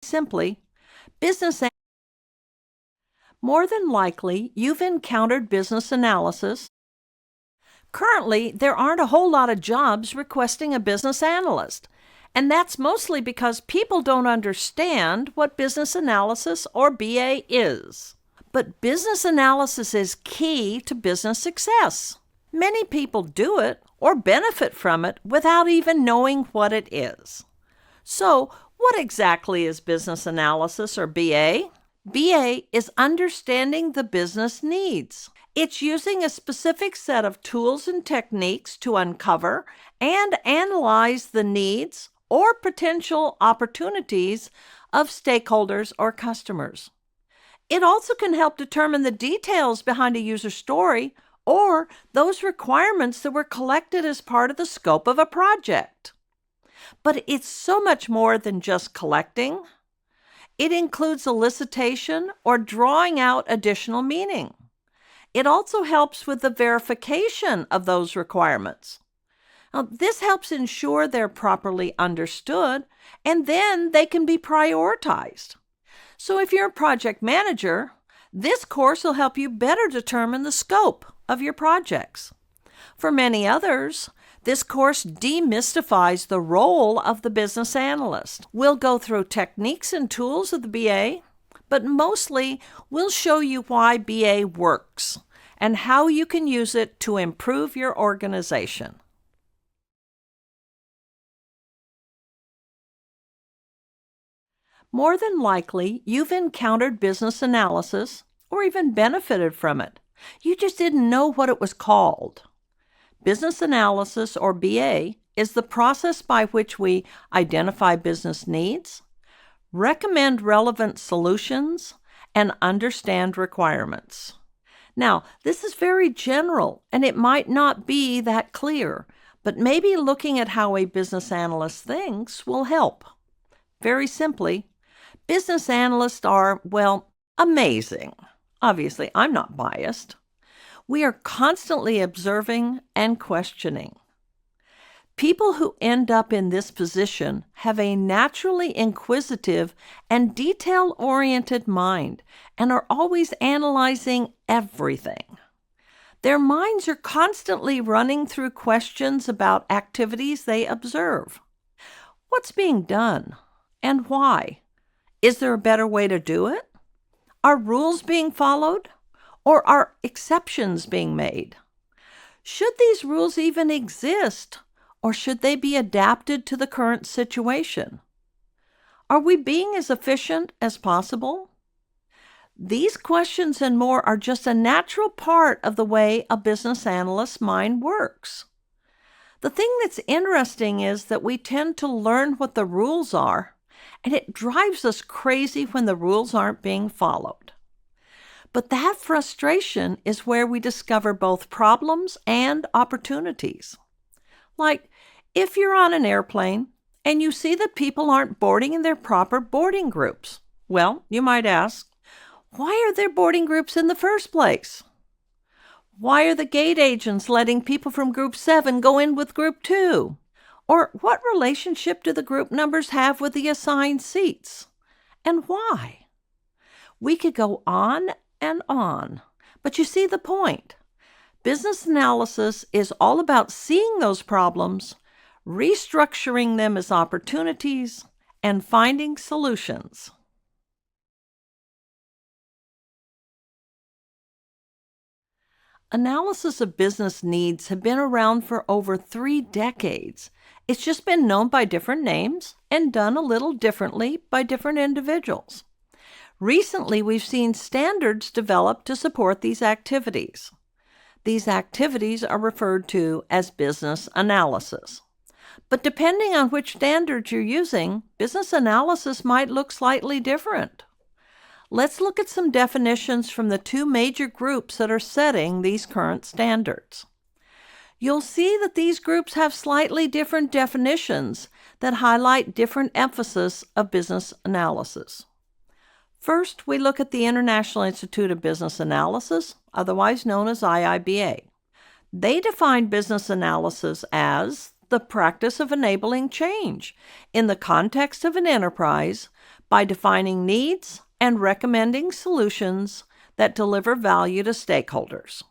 Simply, business. More than likely, you've encountered business analysis. Currently, there aren't a whole lot of jobs requesting a business analyst, and that's mostly because people don't understand what business analysis or BA is. But business analysis is key to business success. Many people do it or benefit from it without even knowing what it is. So, what exactly is business analysis or BA? BA is understanding the business needs. It's using a specific set of tools and techniques to uncover and analyze the needs or potential opportunities of stakeholders or customers. It also can help determine the details behind a user story or those requirements that were collected as part of the scope of a project. But it's so much more than just collecting. It includes elicitation or drawing out additional meaning. It also helps with the verification of those requirements. Now, this helps ensure they're properly understood, and then they can be prioritized. So if you're a project manager, this course will help you better determine the scope of your projects. For many others, this course demystifies the role of the business analyst. We'll go through techniques and tools of the BA, but mostly we'll show you why BA works and how you can use it to improve your organization. More than likely, you've encountered business analysis or even benefited from it. You just didn't know what it was called. Business analysis, or BA, is the process by which we identify business needs, recommend relevant solutions, and understand requirements. Now, this is very general, and it might not be that clear, but maybe looking at how a business analyst thinks will help. Very simply, business analysts are, well, amazing. Obviously, I'm not biased. We are constantly observing and questioning. People who end up in this position have a naturally inquisitive and detail-oriented mind and are always analyzing everything. Their minds are constantly running through questions about activities they observe. What's being done and why? Is there a better way to do it? Are rules being followed? Or are exceptions being made? Should these rules even exist, or should they be adapted to the current situation? Are we being as efficient as possible? These questions and more are just a natural part of the way a business analyst's mind works. The thing that's interesting is that we tend to learn what the rules are, and it drives us crazy when the rules aren't being followed. But that frustration is where we discover both problems and opportunities. Like, if you're on an airplane and you see that people aren't boarding in their proper boarding groups, well, you might ask, why are there boarding groups in the first place? Why are the gate agents letting people from Group 7 go in with Group 2? Or what relationship do the group numbers have with the assigned seats? And why? We could go on and on, but you see the point. Business analysis is all about seeing those problems, restructuring them as opportunities, and finding solutions. Analysis of business needs have been around for over 3 decades. It's just been known by different names and done a little differently by different individuals. Recently, we've seen standards developed to support these activities. These activities are referred to as business analysis. But depending on which standards you're using, business analysis might look slightly different. Let's look at some definitions from the 2 major groups that are setting these current standards. You'll see that these groups have slightly different definitions that highlight different emphasis of business analysis. First, we look at the International Institute of Business Analysis, otherwise known as IIBA. They define business analysis as the practice of enabling change in the context of an enterprise by defining needs and recommending solutions that deliver value to stakeholders.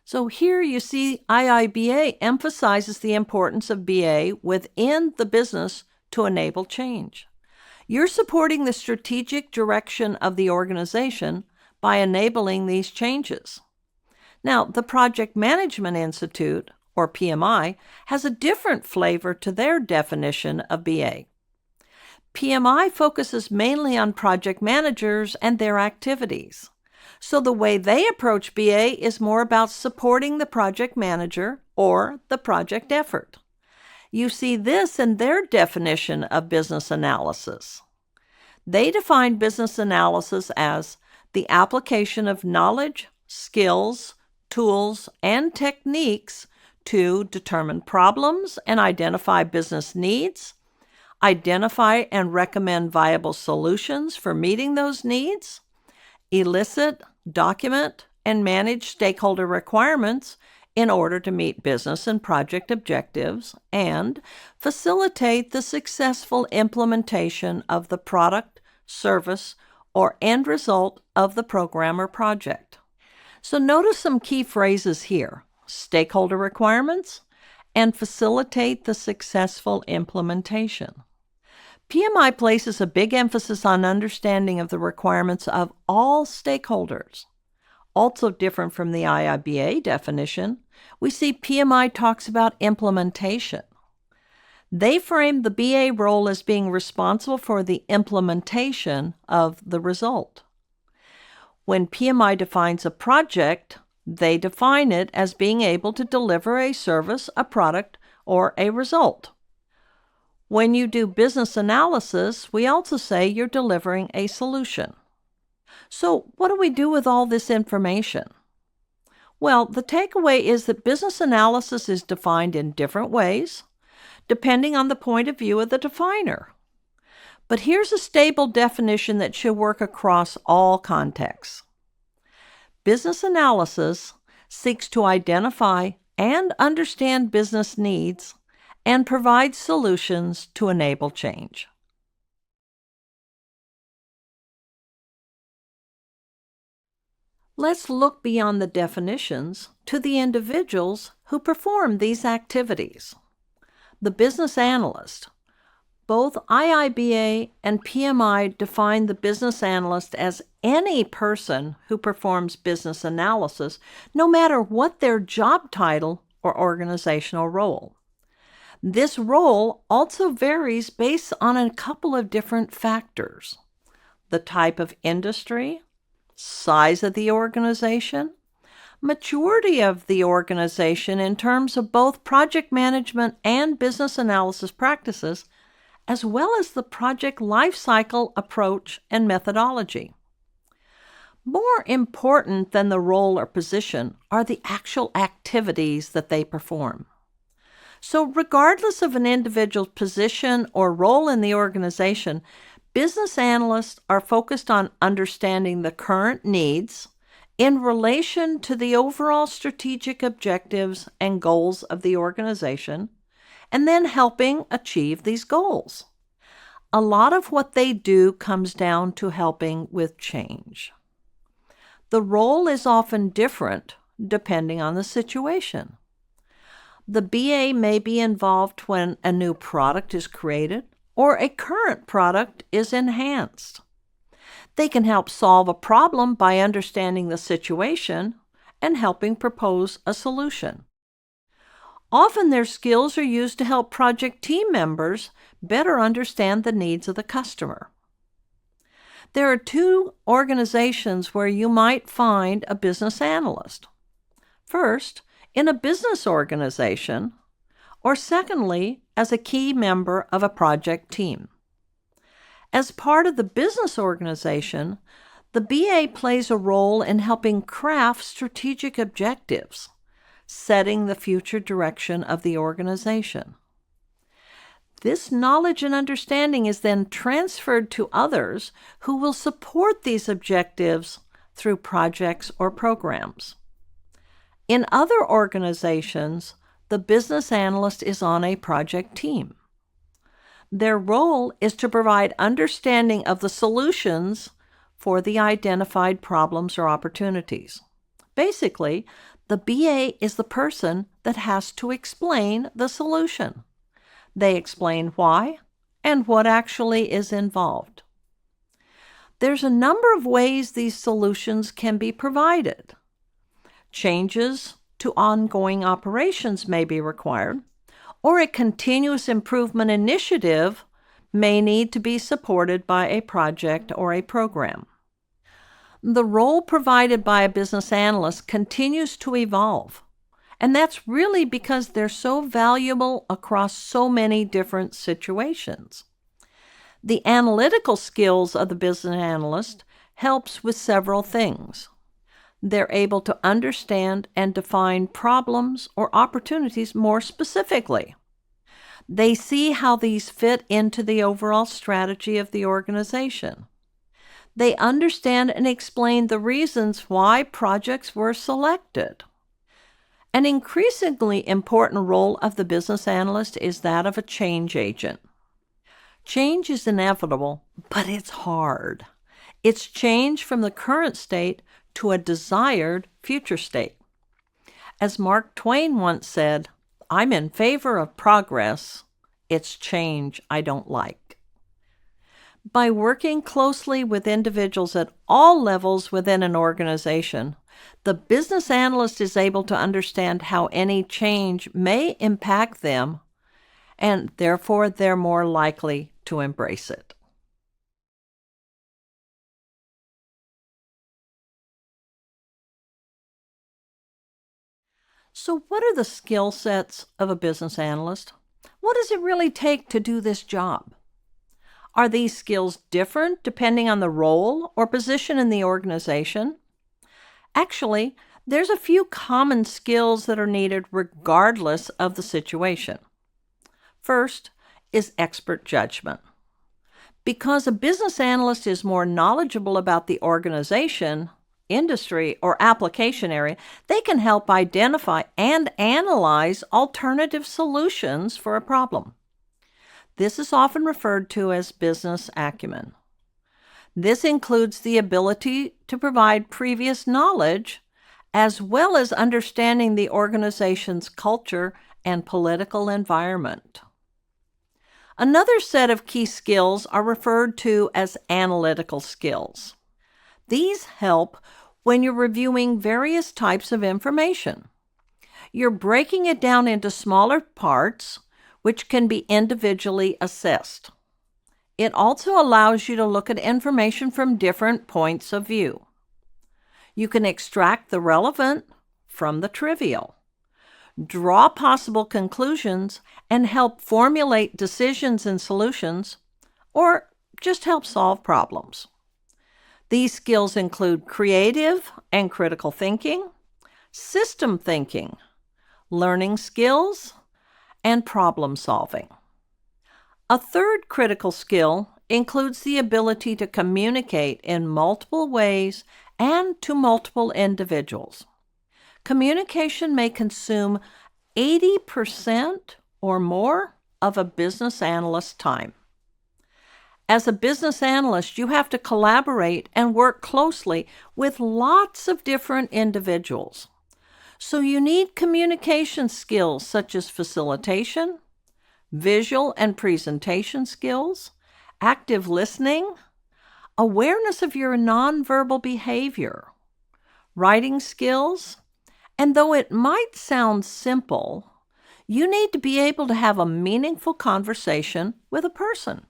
So here you see IIBA emphasizes the importance of BA within the business to enable change. You're supporting the strategic direction of the organization by enabling these changes. Now, the Project Management Institute, or PMI, has a different flavor to their definition of BA. PMI focuses mainly on project managers and their activities. So the way they approach BA is more about supporting the project manager or the project effort. You see this in their definition of business analysis. They define business analysis as the application of knowledge, skills, tools, and techniques to determine problems and identify business needs, identify and recommend viable solutions for meeting those needs, elicit, document, and manage stakeholder requirements in order to meet business and project objectives, and facilitate the successful implementation of the product, service, or end result of the program or project. So notice some key phrases here: stakeholder requirements and facilitate the successful implementation. PMI places a big emphasis on understanding of the requirements of all stakeholders. Also different from the IIBA definition, we see PMI talks about implementation. They frame the BA role as being responsible for the implementation of the result. When PMI defines a project, they define it as being able to deliver a service, a product, or a result. When you do business analysis, we also say you're delivering a solution. So what do we do with all this information? Well, the takeaway is that business analysis is defined in different ways, depending on the point of view of the definer. But here's a stable definition that should work across all contexts. Business analysis seeks to identify and understand business needs and provide solutions to enable change. Let's look beyond the definitions to the individuals who perform these activities. The business analyst. Both IIBA and PMI define the business analyst as any person who performs business analysis, no matter what their job title or organizational role. This role also varies based on a couple of different factors: the type of industry, size of the organization, maturity of the organization in terms of both project management and business analysis practices, as well as the project lifecycle approach and methodology. More important than the role or position are the actual activities that they perform. So regardless of an individual's position or role in the organization, business analysts are focused on understanding the current needs in relation to the overall strategic objectives and goals of the organization, and then helping achieve these goals. A lot of what they do comes down to helping with change. The role is often different depending on the situation. The BA may be involved when a new product is created or a current product is enhanced. They can help solve a problem by understanding the situation and helping propose a solution. Often their skills are used to help project team members better understand the needs of the customer. There are two organizations where you might find a business analyst. First, in a business organization, or secondly, as a key member of a project team. As part of the business organization, the BA plays a role in helping craft strategic objectives, setting the future direction of the organization. This knowledge and understanding is then transferred to others who will support these objectives through projects or programs. In other organizations, the business analyst is on a project team. Their role is to provide understanding of the solutions for the identified problems or opportunities. Basically, the BA is the person that has to explain the solution. They explain why and what actually is involved. There's a number of ways these solutions can be provided. Changes to ongoing operations may be required, or a continuous improvement initiative may need to be supported by a project or a program. The role provided by a business analyst continues to evolve, and that's really because they're so valuable across so many different situations. The analytical skills of the business analyst helps with several things. They're able to understand and define problems or opportunities more specifically. They see how these fit into the overall strategy of the organization. They understand and explain the reasons why projects were selected. An increasingly important role of the business analyst is that of a change agent. Change is inevitable, but it's hard. It's change from the current state to a desired future state. As Mark Twain once said, "I'm in favor of progress. It's change I don't like." By working closely with individuals at all levels within an organization, the business analyst is able to understand how any change may impact them, and therefore they're more likely to embrace it. So, what are the skill sets of a business analyst? What does it really take to do this job? Are these skills different depending on the role or position in the organization? Actually, there's a few common skills that are needed regardless of the situation. First is expert judgment. Because a business analyst is more knowledgeable about the organization, industry, or application area, they can help identify and analyze alternative solutions for a problem. This is often referred to as business acumen. This includes the ability to provide previous knowledge, as well as understanding the organization's culture and political environment. Another set of key skills are referred to as analytical skills. These help when you're reviewing various types of information. You're breaking it down into smaller parts, which can be individually assessed. It also allows you to look at information from different points of view. You can extract the relevant from the trivial, draw possible conclusions, and help formulate decisions and solutions, or just help solve problems. These skills include creative and critical thinking, system thinking, learning skills, and problem solving. A third critical skill includes the ability to communicate in multiple ways and to multiple individuals. Communication may consume 80% or more of a business analyst's time. As a business analyst, you have to collaborate and work closely with lots of different individuals. So you need communication skills such as facilitation, visual and presentation skills, active listening, awareness of your nonverbal behavior, writing skills, and though it might sound simple, you need to be able to have a meaningful conversation with a person.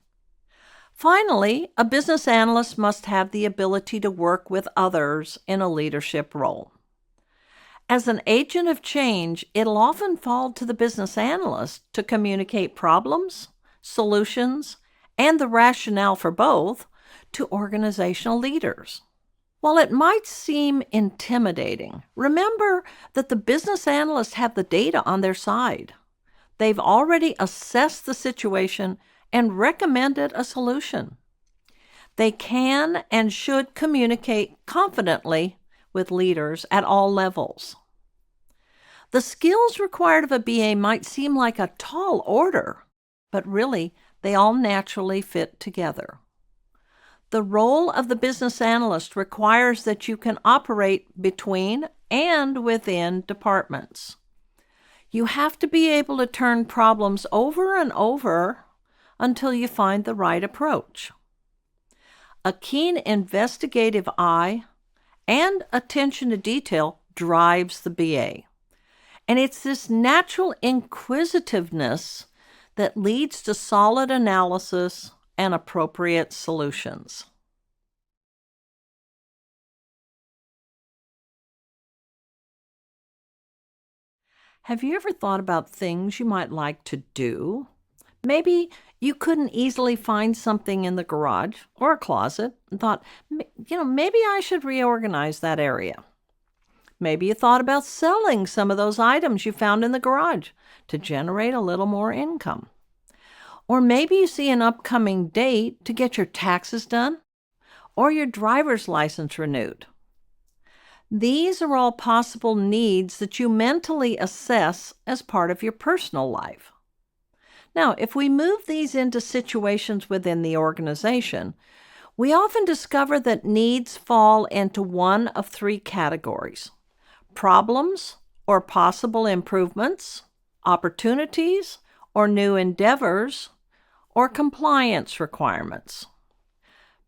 Finally, a business analyst must have the ability to work with others in a leadership role. As an agent of change, it'll often fall to the business analyst to communicate problems, solutions, and the rationale for both to organizational leaders. While it might seem intimidating, remember that the business analysts have the data on their side. They've already assessed the situation and recommended a solution. They can and should communicate confidently with leaders at all levels. The skills required of a BA might seem like a tall order, but really, They all naturally fit together. The role of the business analyst requires that you can operate between and within departments. You have to be able to turn problems over and over until you find the right approach. A keen investigative eye and attention to detail drives the BA. And it's this natural inquisitiveness that leads to solid analysis and appropriate solutions. Have you ever thought about things you might like to do? Maybe you couldn't easily find something in the garage or a closet and thought, maybe I should reorganize that area. Maybe you thought about selling some of those items you found in the garage to generate a little more income. Or maybe you see an upcoming date to get your taxes done or your driver's license renewed. These are all possible needs that you mentally assess as part of your personal life. Now, if we move these into situations within the organization, we often discover that needs fall into one of three categories: problems or possible improvements, opportunities or new endeavors, or compliance requirements.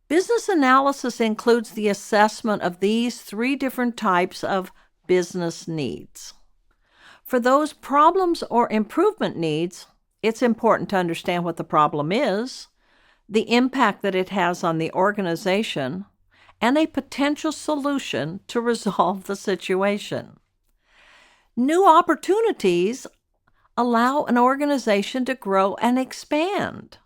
Business analysis includes the assessment of these three different types of business needs. For those problems or improvement needs, it's important to understand what the problem is, the impact that it has on the organization, and a potential solution to resolve the situation. New opportunities allow an organization to grow and expand.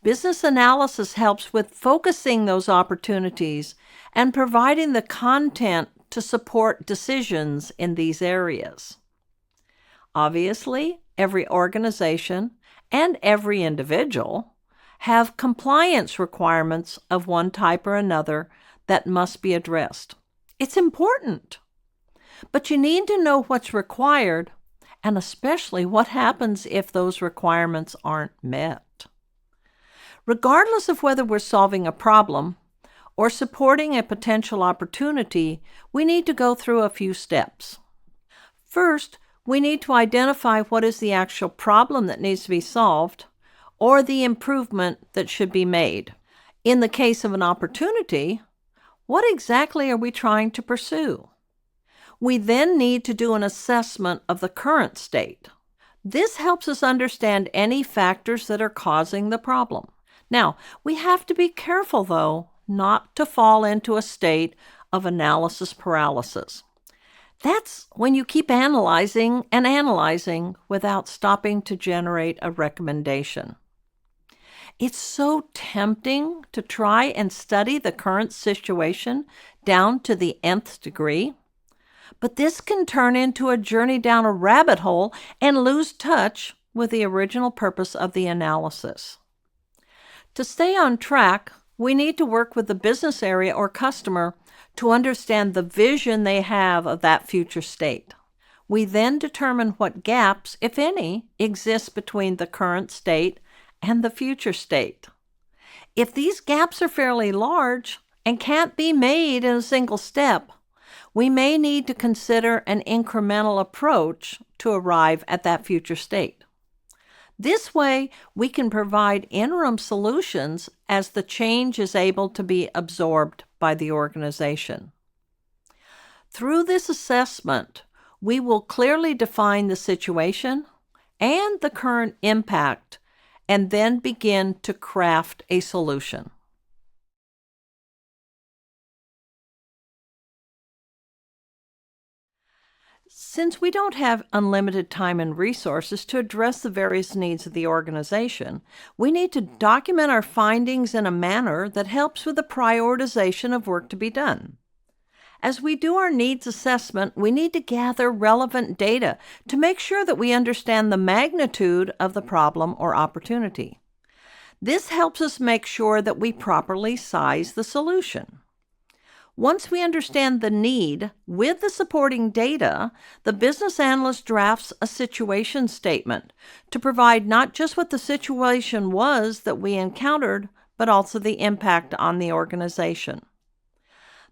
Business analysis helps with focusing those opportunities and providing the content to support decisions in these areas. Obviously, every organization and every individual have compliance requirements of one type or another that must be addressed. It's important, but you need to know what's required and especially what happens if those requirements aren't met. Regardless of whether we're solving a problem or supporting a potential opportunity, we need to go through a few steps. First, we need to identify what is the actual problem that needs to be solved or the improvement that should be made. In the case of an opportunity, what exactly are we trying to pursue? We then need to do an assessment of the current state. This helps us understand any factors that are causing the problem. Now, we have to be careful, though, not to fall into a state of analysis paralysis. That's when you keep analyzing and analyzing without stopping to generate a recommendation. It's so tempting to try and study the current situation down to the nth degree, but this can turn into a journey down a rabbit hole and lose touch with the original purpose of the analysis. To stay on track, we need to work with the business area or customer to understand the vision they have of that future state. We then determine what gaps, if any, exist between the current state and the future state. If these gaps are fairly large and can't be made in a single step, we may need to consider an incremental approach to arrive at that future state. This way, we can provide interim solutions as the change is able to be absorbed by the organization. Through this assessment, we will clearly define the situation and the current impact, and then begin to craft a solution. Since we don't have unlimited time and resources to address the various needs of the organization, we need to document our findings in a manner that helps with the prioritization of work to be done. As we do our needs assessment, we need to gather relevant data to make sure that we understand the magnitude of the problem or opportunity. This helps us make sure that we properly size the solution. Once we understand the need with the supporting data, the business analyst drafts a situation statement to provide not just what the situation was that we encountered, but also the impact on the organization.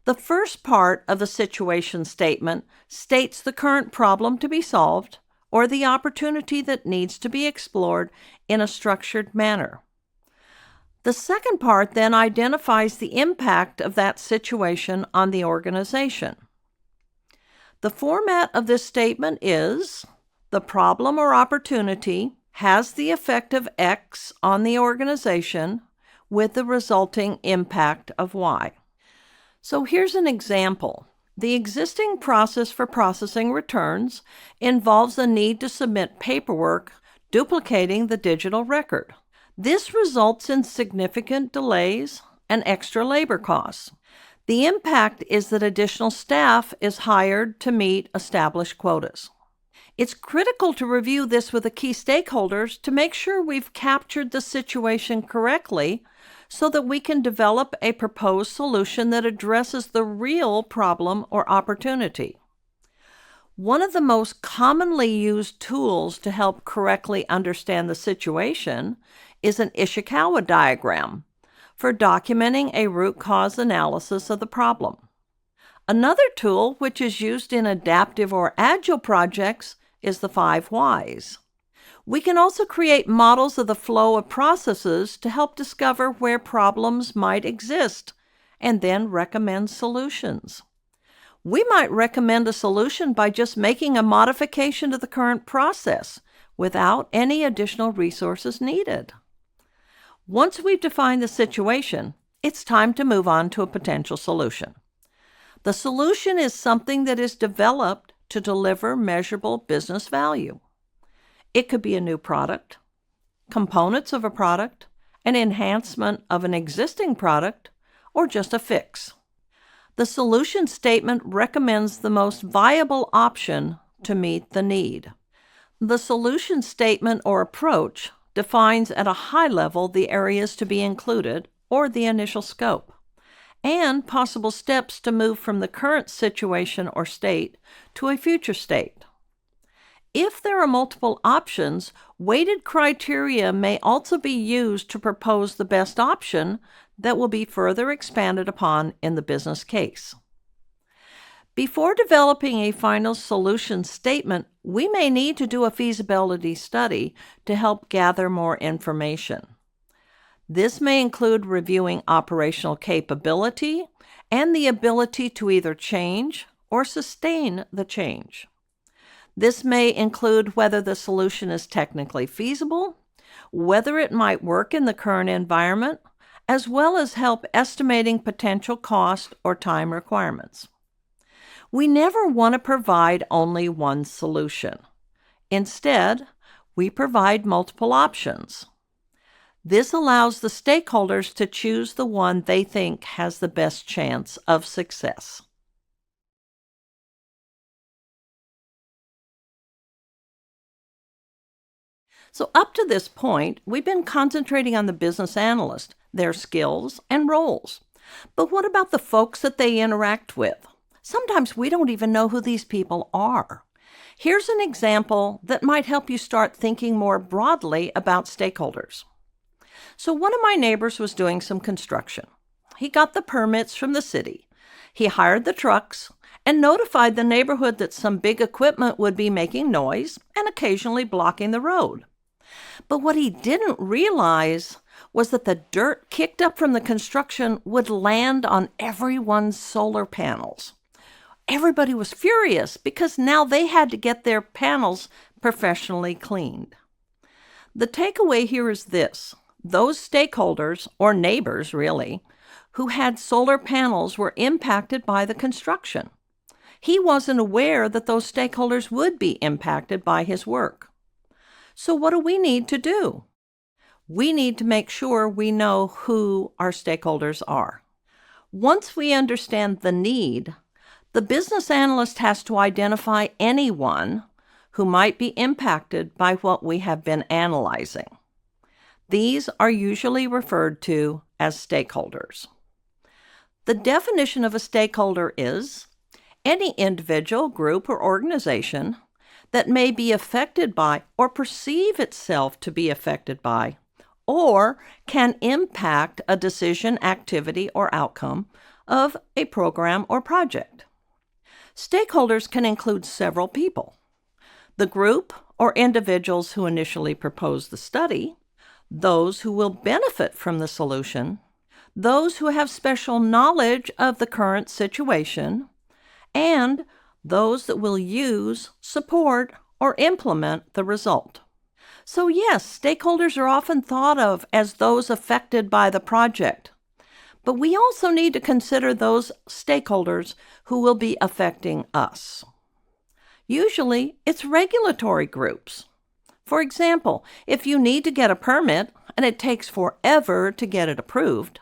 The first part of the situation statement states the current problem to be solved or the opportunity that needs to be explored in a structured manner. The second part then identifies the impact of that situation on the organization. The format of this statement is: the problem or opportunity has the effect of X on the organization with the resulting impact of Y. So here's an example. The existing process for processing returns involves the need to submit paperwork duplicating the digital record. This results in significant delays and extra labor costs. The impact is that additional staff is hired to meet established quotas. It's critical to review this with the key stakeholders to make sure we've captured the situation correctly so that we can develop a proposed solution that addresses the real problem or opportunity. One of the most commonly used tools to help correctly understand the situation is an Ishikawa diagram for documenting a root cause analysis of the problem. Another tool which is used in adaptive or agile projects is the 5 whys. We can also create models of the flow of processes to help discover where problems might exist and then recommend solutions. We might recommend a solution by just making a modification to the current process without any additional resources needed. Once we've defined the situation, it's time to move on to a potential solution. The solution is something that is developed to deliver measurable business value. It could be a new product, components of a product, an enhancement of an existing product, or just a fix. The solution statement recommends the most viable option to meet the need. The solution statement or approach defines at a high level the areas to be included or the initial scope, and possible steps to move from the current situation or state to a future state. If there are multiple options, weighted criteria may also be used to propose the best option that will be further expanded upon in the business case. Before developing a final solution statement, we may need to do a feasibility study to help gather more information. This may include reviewing operational capability and the ability to either change or sustain the change. This may include whether the solution is technically feasible, whether it might work in the current environment, as well as help estimating potential cost or time requirements. We never want to provide only one solution. Instead, we provide multiple options. This allows the stakeholders to choose the one they think has the best chance of success. So up to this point, we've been concentrating on the business analyst, their skills and roles. But what about the folks that they interact with? Sometimes we don't even know who these people are. Here's an example that might help you start thinking more broadly about stakeholders. So one of my neighbors was doing some construction. He got the permits from the city. He hired the trucks and notified the neighborhood that some big equipment would be making noise and occasionally blocking the road. But what he didn't realize was that the dirt kicked up from the construction would land on everyone's solar panels. Everybody was furious because now they had to get their panels professionally cleaned. The takeaway here is this: those stakeholders, or neighbors really, who had solar panels were impacted by the construction. He wasn't aware that those stakeholders would be impacted by his work. So what do we need to do? We need to make sure we know who our stakeholders are. Once we understand the need, the business analyst has to identify anyone who might be impacted by what we have been analyzing. These are usually referred to as stakeholders. The definition of a stakeholder is any individual, group, or organization that may be affected by or perceive itself to be affected by or can impact a decision, activity, or outcome of a program or project. Stakeholders can include several people: the group or individuals who initially proposed the study, those who will benefit from the solution, those who have special knowledge of the current situation, and those that will use, support, or implement the result. So yes, stakeholders are often thought of as those affected by the project, but we also need to consider those stakeholders who will be affecting us. Usually, it's regulatory groups. For example, if you need to get a permit and it takes forever to get it approved,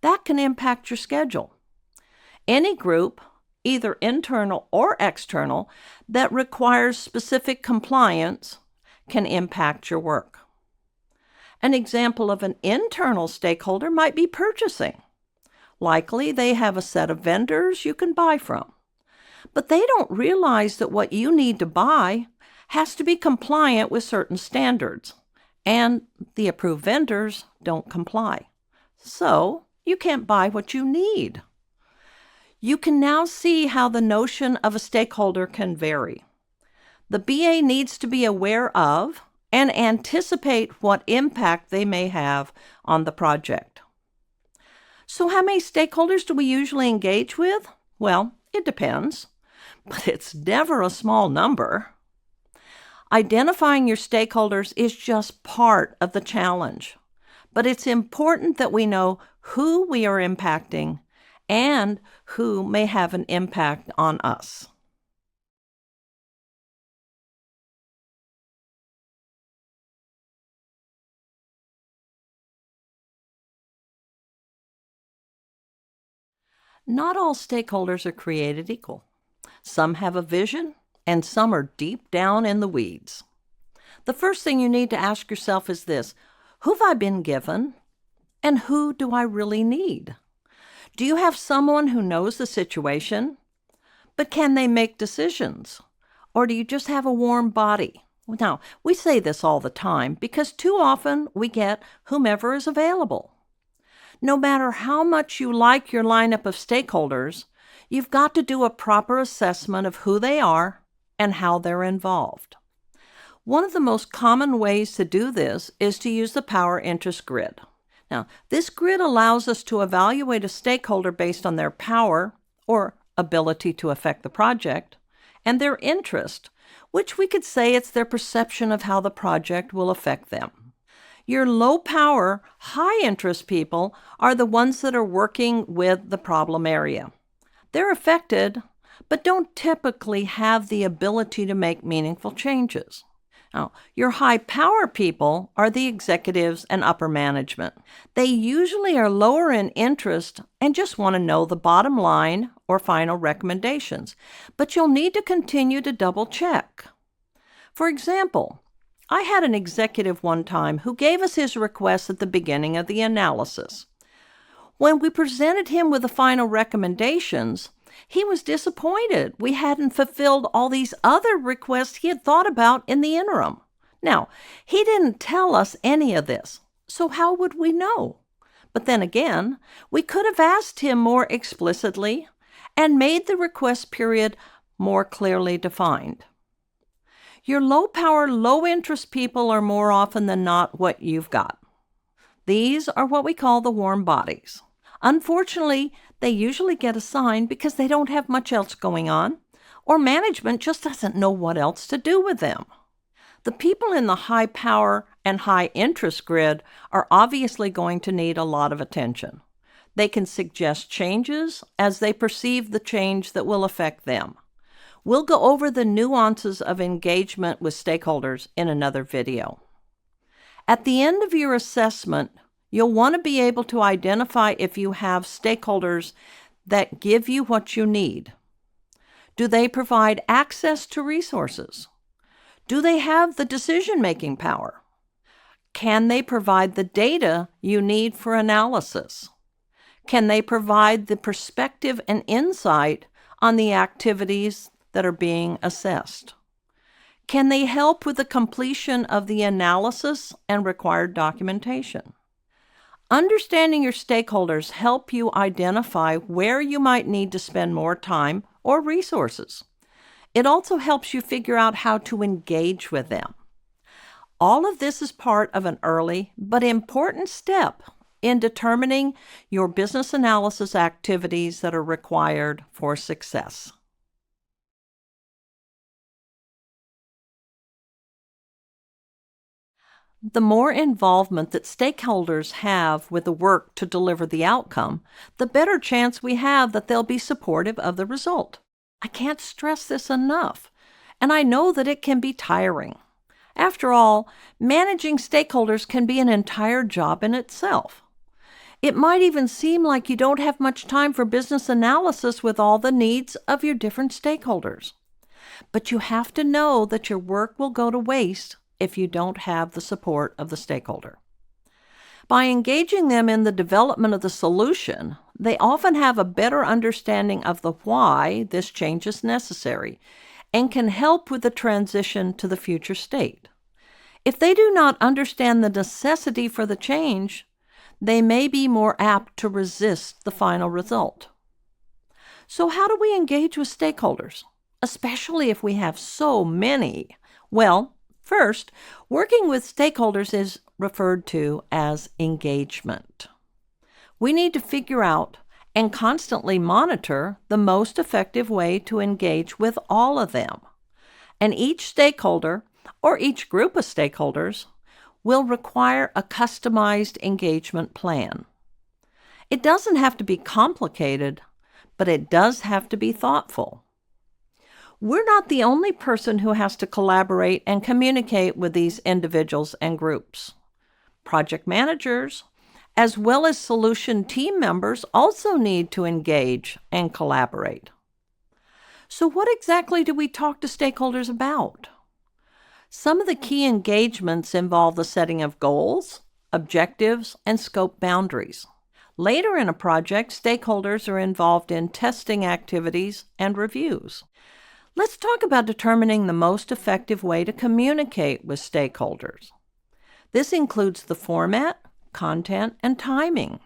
that can impact your schedule. Any group, either internal or external, that requires specific compliance can impact your work. An example of an internal stakeholder might be purchasing. Likely, they have a set of vendors you can buy from, but they don't realize that what you need to buy has to be compliant with certain standards, and the approved vendors don't comply. So, you can't buy what you need. You can now see how the notion of a stakeholder can vary. The BA needs to be aware of and anticipate what impact they may have on the project. So how many stakeholders do we usually engage with? Well, it depends, but it's never a small number. Identifying your stakeholders is just part of the challenge, but it's important that we know who we are impacting and who may have an impact on us. Not all stakeholders are created equal. Some have a vision, and some are deep down in the weeds. The first thing you need to ask yourself is this: who have I been given, and who do I really need? Do you have someone who knows the situation, but can they make decisions? Or do you just have a warm body? Now, we say this all the time because too often we get whomever is available. No matter how much you like your lineup of stakeholders, you've got to do a proper assessment of who they are and how they're involved. One of the most common ways to do this is to use the power interest grid. Now, this grid allows us to evaluate a stakeholder based on their power or ability to affect the project and their interest, which we could say it's their perception of how the project will affect them. Your low power, high interest people are the ones that are working with the problem area. They're affected, but don't typically have the ability to make meaningful changes. Now, your high power people are the executives and upper management. They usually are lower in interest and just want to know the bottom line or final recommendations, but you'll need to continue to double check. For example, I had an executive one time who gave us his request at the beginning of the analysis. When we presented him with the final recommendations, he was disappointed we hadn't fulfilled all these other requests he had thought about in the interim. Now, he didn't tell us any of this, so how would we know? But then again, we could have asked him more explicitly and made the request period more clearly defined. Your low-power, low-interest people are more often than not what you've got. These are what we call the warm bodies. Unfortunately, they usually get assigned because they don't have much else going on, or management just doesn't know what else to do with them. The people in the high power and high interest grid are obviously going to need a lot of attention. They can suggest changes as they perceive the change that will affect them. We'll go over the nuances of engagement with stakeholders in another video. At the end of your assessment, you'll want to be able to identify if you have stakeholders that give you what you need. Do they provide access to resources? Do they have the decision-making power? Can they provide the data you need for analysis? Can they provide the perspective and insight on the activities that are being assessed? Can they help with the completion of the analysis and required documentation? Understanding your stakeholders help you identify where you might need to spend more time or resources. It also helps you figure out how to engage with them. All of this is part of an early but important step in determining your business analysis activities that are required for success. The more involvement that stakeholders have with the work to deliver the outcome, the better chance we have that they'll be supportive of the result. I can't stress this enough, and I know that it can be tiring. After all, managing stakeholders can be an entire job in itself. It might even seem like you don't have much time for business analysis with all the needs of your different stakeholders. But you have to know that your work will go to waste if you don't have the support of the stakeholder. By engaging them in the development of the solution, they often have a better understanding of the why this change is necessary and can help with the transition to the future state. If they do not understand the necessity for the change, they may be more apt to resist the final result. So how do we engage with stakeholders, especially if we have so many? Well, first, working with stakeholders is referred to as engagement. We need to figure out and constantly monitor the most effective way to engage with all of them. And each stakeholder, or each group of stakeholders, will require a customized engagement plan. It doesn't have to be complicated, but it does have to be thoughtful. We're not the only person who has to collaborate and communicate with these individuals and groups. Project managers, as well as solution team members, also need to engage and collaborate. So what exactly do we talk to stakeholders about? Some of the key engagements involve the setting of goals, objectives, and scope boundaries. Later in a project, stakeholders are involved in testing activities and reviews. Let's talk about determining the most effective way to communicate with stakeholders. This includes the format, content, and timing.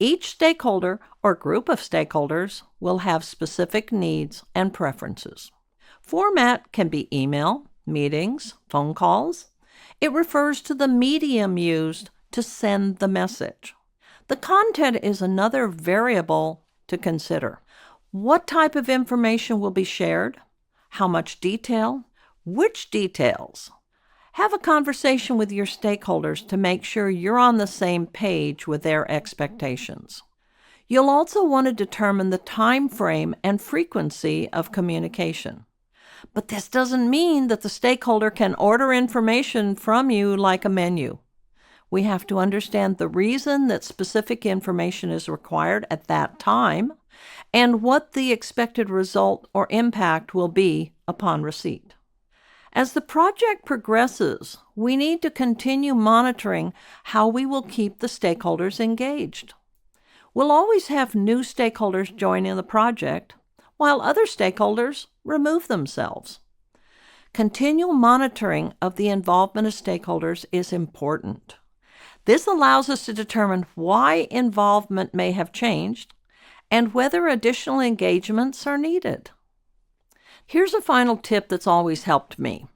Each stakeholder or group of stakeholders will have specific needs and preferences. Format can be email, meetings, phone calls. It refers to the medium used to send the message. The content is another variable to consider. What type of information will be shared? How much detail? Which details? Have a conversation with your stakeholders to make sure you're on the same page with their expectations. You'll also want to determine the time frame and frequency of communication. But this doesn't mean that the stakeholder can order information from you like a menu. We have to understand the reason that specific information is required at that time and what the expected result or impact will be upon receipt. As the project progresses, we need to continue monitoring how we will keep the stakeholders engaged. We'll always have new stakeholders join in the project, while other stakeholders remove themselves. Continual monitoring of the involvement of stakeholders is important. This allows us to determine why involvement may have changed and whether additional engagements are needed. Here's a final tip that's always helped me.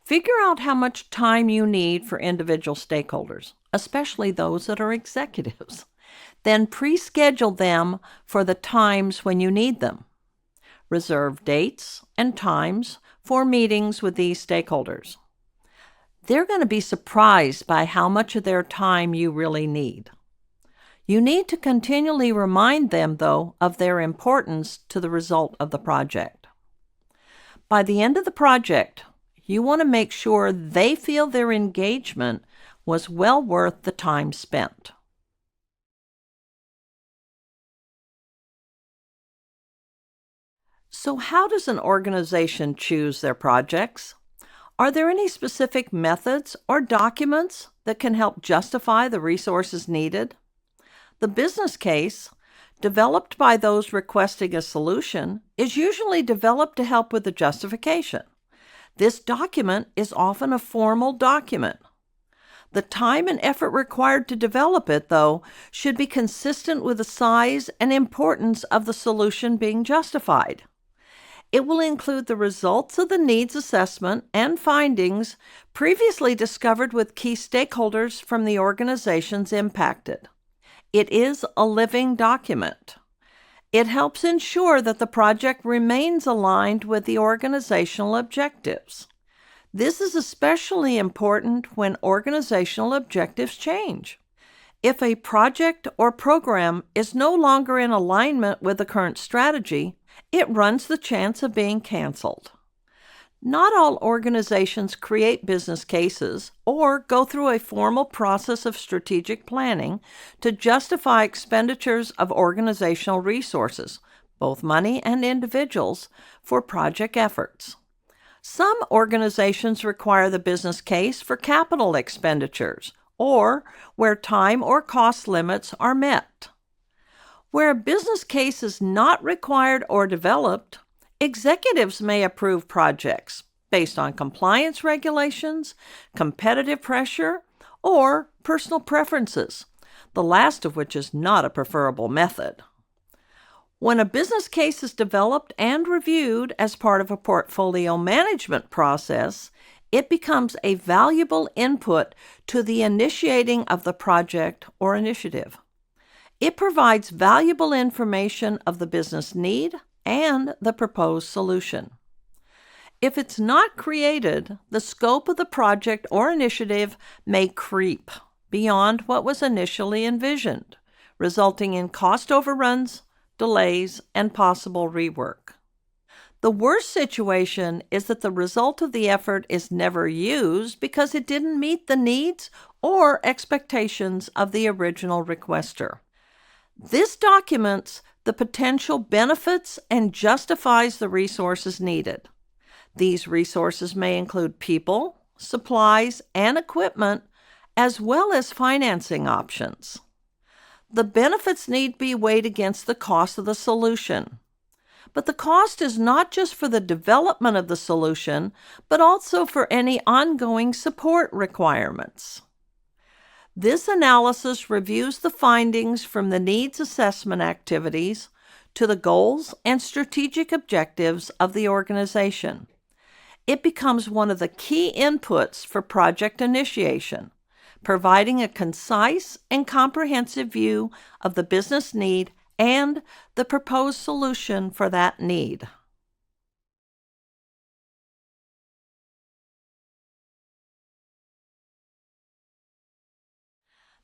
Figure out how much time you need for individual stakeholders, especially those that are executives. Then pre-schedule them for the times when you need them. Reserve dates and times for meetings with these stakeholders. They're going to be surprised by how much of their time you really need. You need to continually remind them, though, of their importance to the result of the project. By the end of the project, you want to make sure they feel their engagement was well worth the time spent. So how does an organization choose their projects? Are there any specific methods or documents that can help justify the resources needed? The business case, developed by those requesting a solution, is usually developed to help with the justification. This document is often a formal document. The time and effort required to develop it, though, should be consistent with the size and importance of the solution being justified. It will include the results of the needs assessment and findings previously discovered with key stakeholders from the organizations impacted. It is a living document. It helps ensure that the project remains aligned with the organizational objectives. This is especially important when organizational objectives change. If a project or program is no longer in alignment with the current strategy, it runs the chance of being canceled. Not all organizations create business cases or go through a formal process of strategic planning to justify expenditures of organizational resources, both money and individuals, for project efforts. Some organizations require the business case for capital expenditures or where time or cost limits are met. Where a business case is not required or developed, executives may approve projects based on compliance regulations, competitive pressure, or personal preferences, the last of which is not a preferable method. When a business case is developed and reviewed as part of a portfolio management process, it becomes a valuable input to the initiating of the project or initiative. It provides valuable information of the business need and the proposed solution. If it's not created, the scope of the project or initiative may creep beyond what was initially envisioned, resulting in cost overruns, delays, and possible rework. The worst situation is that the result of the effort is never used because it didn't meet the needs or expectations of the original requester. This documents the potential benefits and justifies the resources needed. These resources may include people, supplies, and equipment, as well as financing options. The benefits need be weighed against the cost of the solution. But the cost is not just for the development of the solution, but also for any ongoing support requirements. This analysis reviews the findings from the needs assessment activities to the goals and strategic objectives of the organization. It becomes one of the key inputs for project initiation, providing a concise and comprehensive view of the business need and the proposed solution for that need.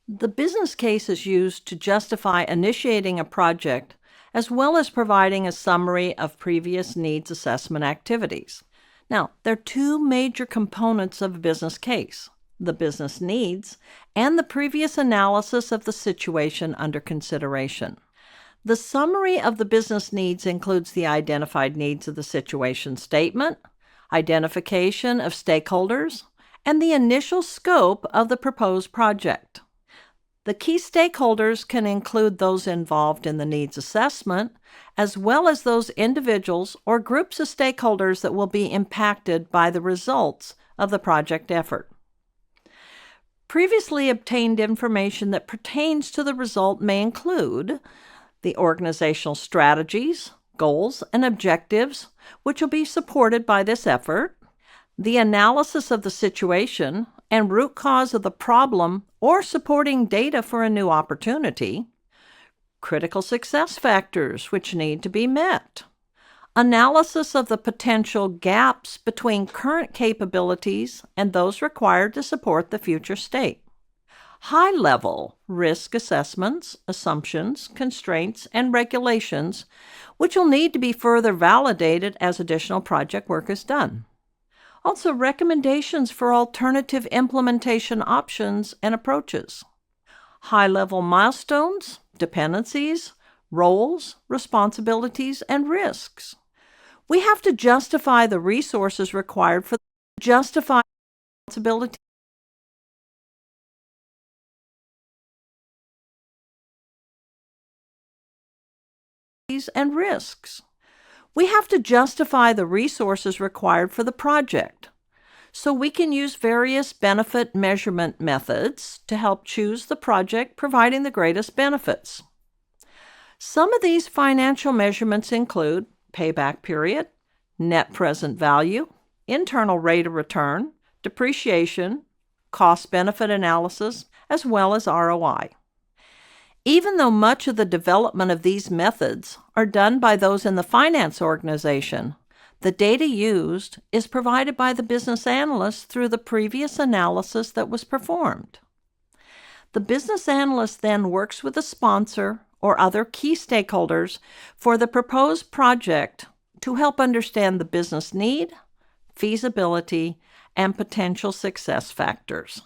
The business case is used to justify initiating a project as well as providing a summary of previous needs assessment activities. Now, there are two major components of a business case: the business needs and the previous analysis of the situation under consideration. The summary of the business needs includes the identified needs of the situation statement, identification of stakeholders, and the initial scope of the proposed project. The key stakeholders can include those involved in the needs assessment, as well as those individuals or groups of stakeholders that will be impacted by the results of the project effort. Previously obtained information that pertains to the result may include the organizational strategies, goals, and objectives, which will be supported by this effort, the analysis of the situation and root cause of the problem or supporting data for a new opportunity, critical success factors which need to be met, analysis of the potential gaps between current capabilities and those required to support the future state, high-level risk assessments, assumptions, constraints, and regulations, which will need to be further validated as additional project work is done. Also, recommendations for alternative implementation options and approaches. High-level milestones, dependencies, roles, responsibilities, and risks. We have to justify the resources required for justify responsibility. and risks. We have to justify the resources required for the project. So we can use various benefit measurement methods to help choose the project providing the greatest benefits. Some of these financial measurements include payback period, net present value, internal rate of return, depreciation, cost-benefit analysis, as well as ROI. Even though much of the development of these methods are done by those in the finance organization, the data used is provided by the business analyst through the previous analysis that was performed. The business analyst then works with the sponsor or other key stakeholders for the proposed project to help understand the business need, feasibility, and potential success factors.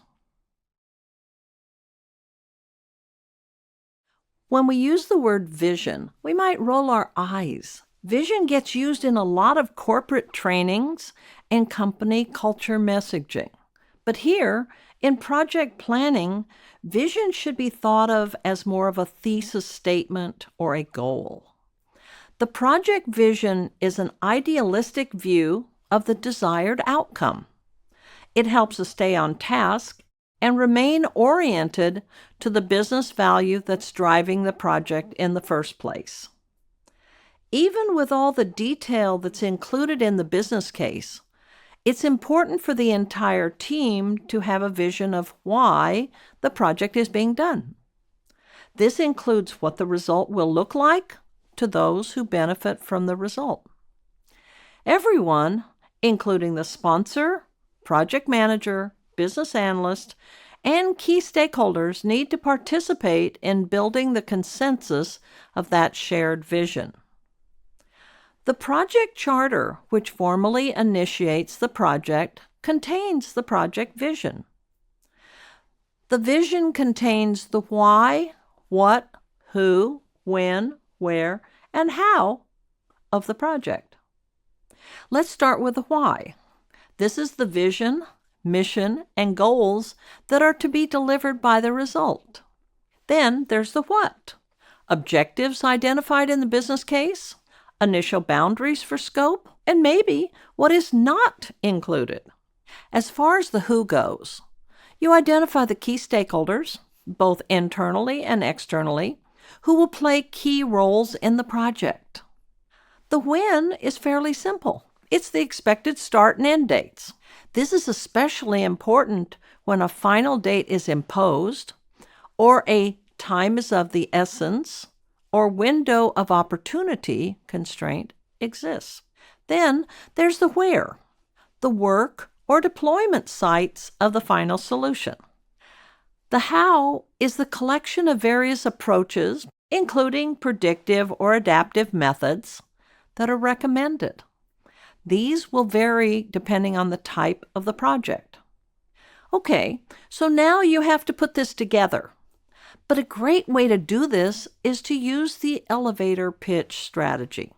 When we use the word vision, we might roll our eyes. Vision gets used in a lot of corporate trainings and company culture messaging. But here, in project planning, vision should be thought of as more of a thesis statement or a goal. The project vision is an idealistic view of the desired outcome. It helps us stay on task and remain oriented to the business value that's driving the project in the first place. Even with all the detail that's included in the business case, it's important for the entire team to have a vision of why the project is being done. This includes what the result will look like to those who benefit from the result. Everyone, including the sponsor, project manager, business analyst, and key stakeholders, need to participate in building the consensus of that shared vision. The project charter, which formally initiates the project, contains the project vision. The vision contains the why, what, who, when, where, and how of the project. Let's start with the why. This is the vision, mission, and goals that are to be delivered by the result. Then there's the what. Objectives identified in the business case, initial boundaries for scope, and maybe what is not included. As far as the who goes, you identify the key stakeholders, both internally and externally, who will play key roles in the project. The when is fairly simple. It's the expected start and end dates. This is especially important when a final date is imposed, or a time is of the essence, or window of opportunity constraint exists. Then there's the where, the work or deployment sites of the final solution. The how is the collection of various approaches, including predictive or adaptive methods, that are recommended. These will vary depending on the type of the project. Okay, so now you have to put this together. But a great way to do this is to use the elevator pitch strategy.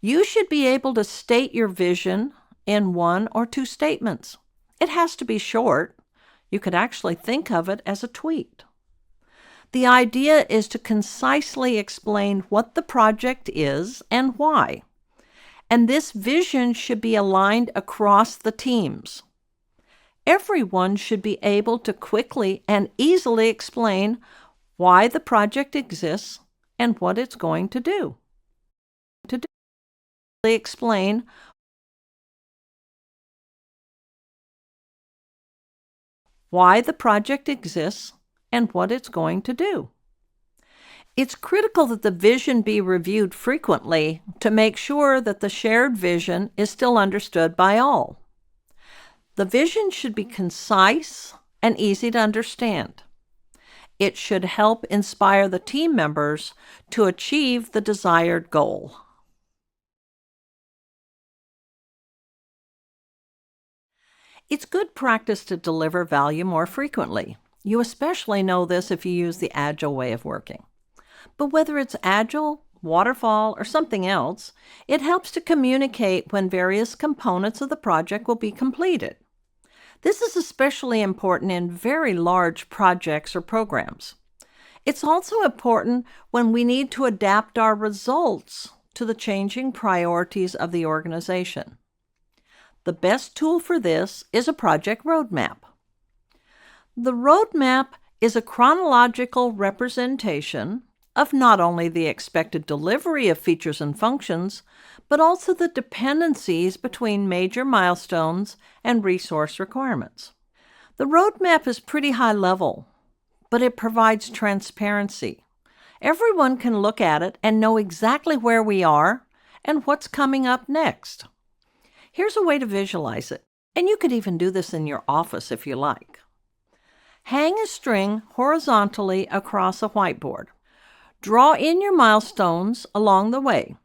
You should be able to state your vision in 1 or 2 statements. It has to be short. You could actually think of it as a tweet. The idea is to concisely explain what the project is and why. And this vision should be aligned across the teams. Everyone should be able to quickly and easily explain why the project exists and what it's going to do. Explain why the project exists and what it's going to do. It's critical that the vision be reviewed frequently to make sure that the shared vision is still understood by all. The vision should be concise and easy to understand. It should help inspire the team members to achieve the desired goal. It's good practice to deliver value more frequently. You especially know this if you use the Agile way of working. But whether it's Agile, Waterfall, or something else, it helps to communicate when various components of the project will be completed. This is especially important in very large projects or programs. It's also important when we need to adapt our results to the changing priorities of the organization. The best tool for this is a project roadmap. The roadmap is a chronological representation of not only the expected delivery of features and functions, but also the dependencies between major milestones and resource requirements. The roadmap is pretty high level, but it provides transparency. Everyone can look at it and know exactly where we are and what's coming up next. Here's a way to visualize it, and you could even do this in your office if you like. Hang a string horizontally across a whiteboard. Draw in your milestones along the way.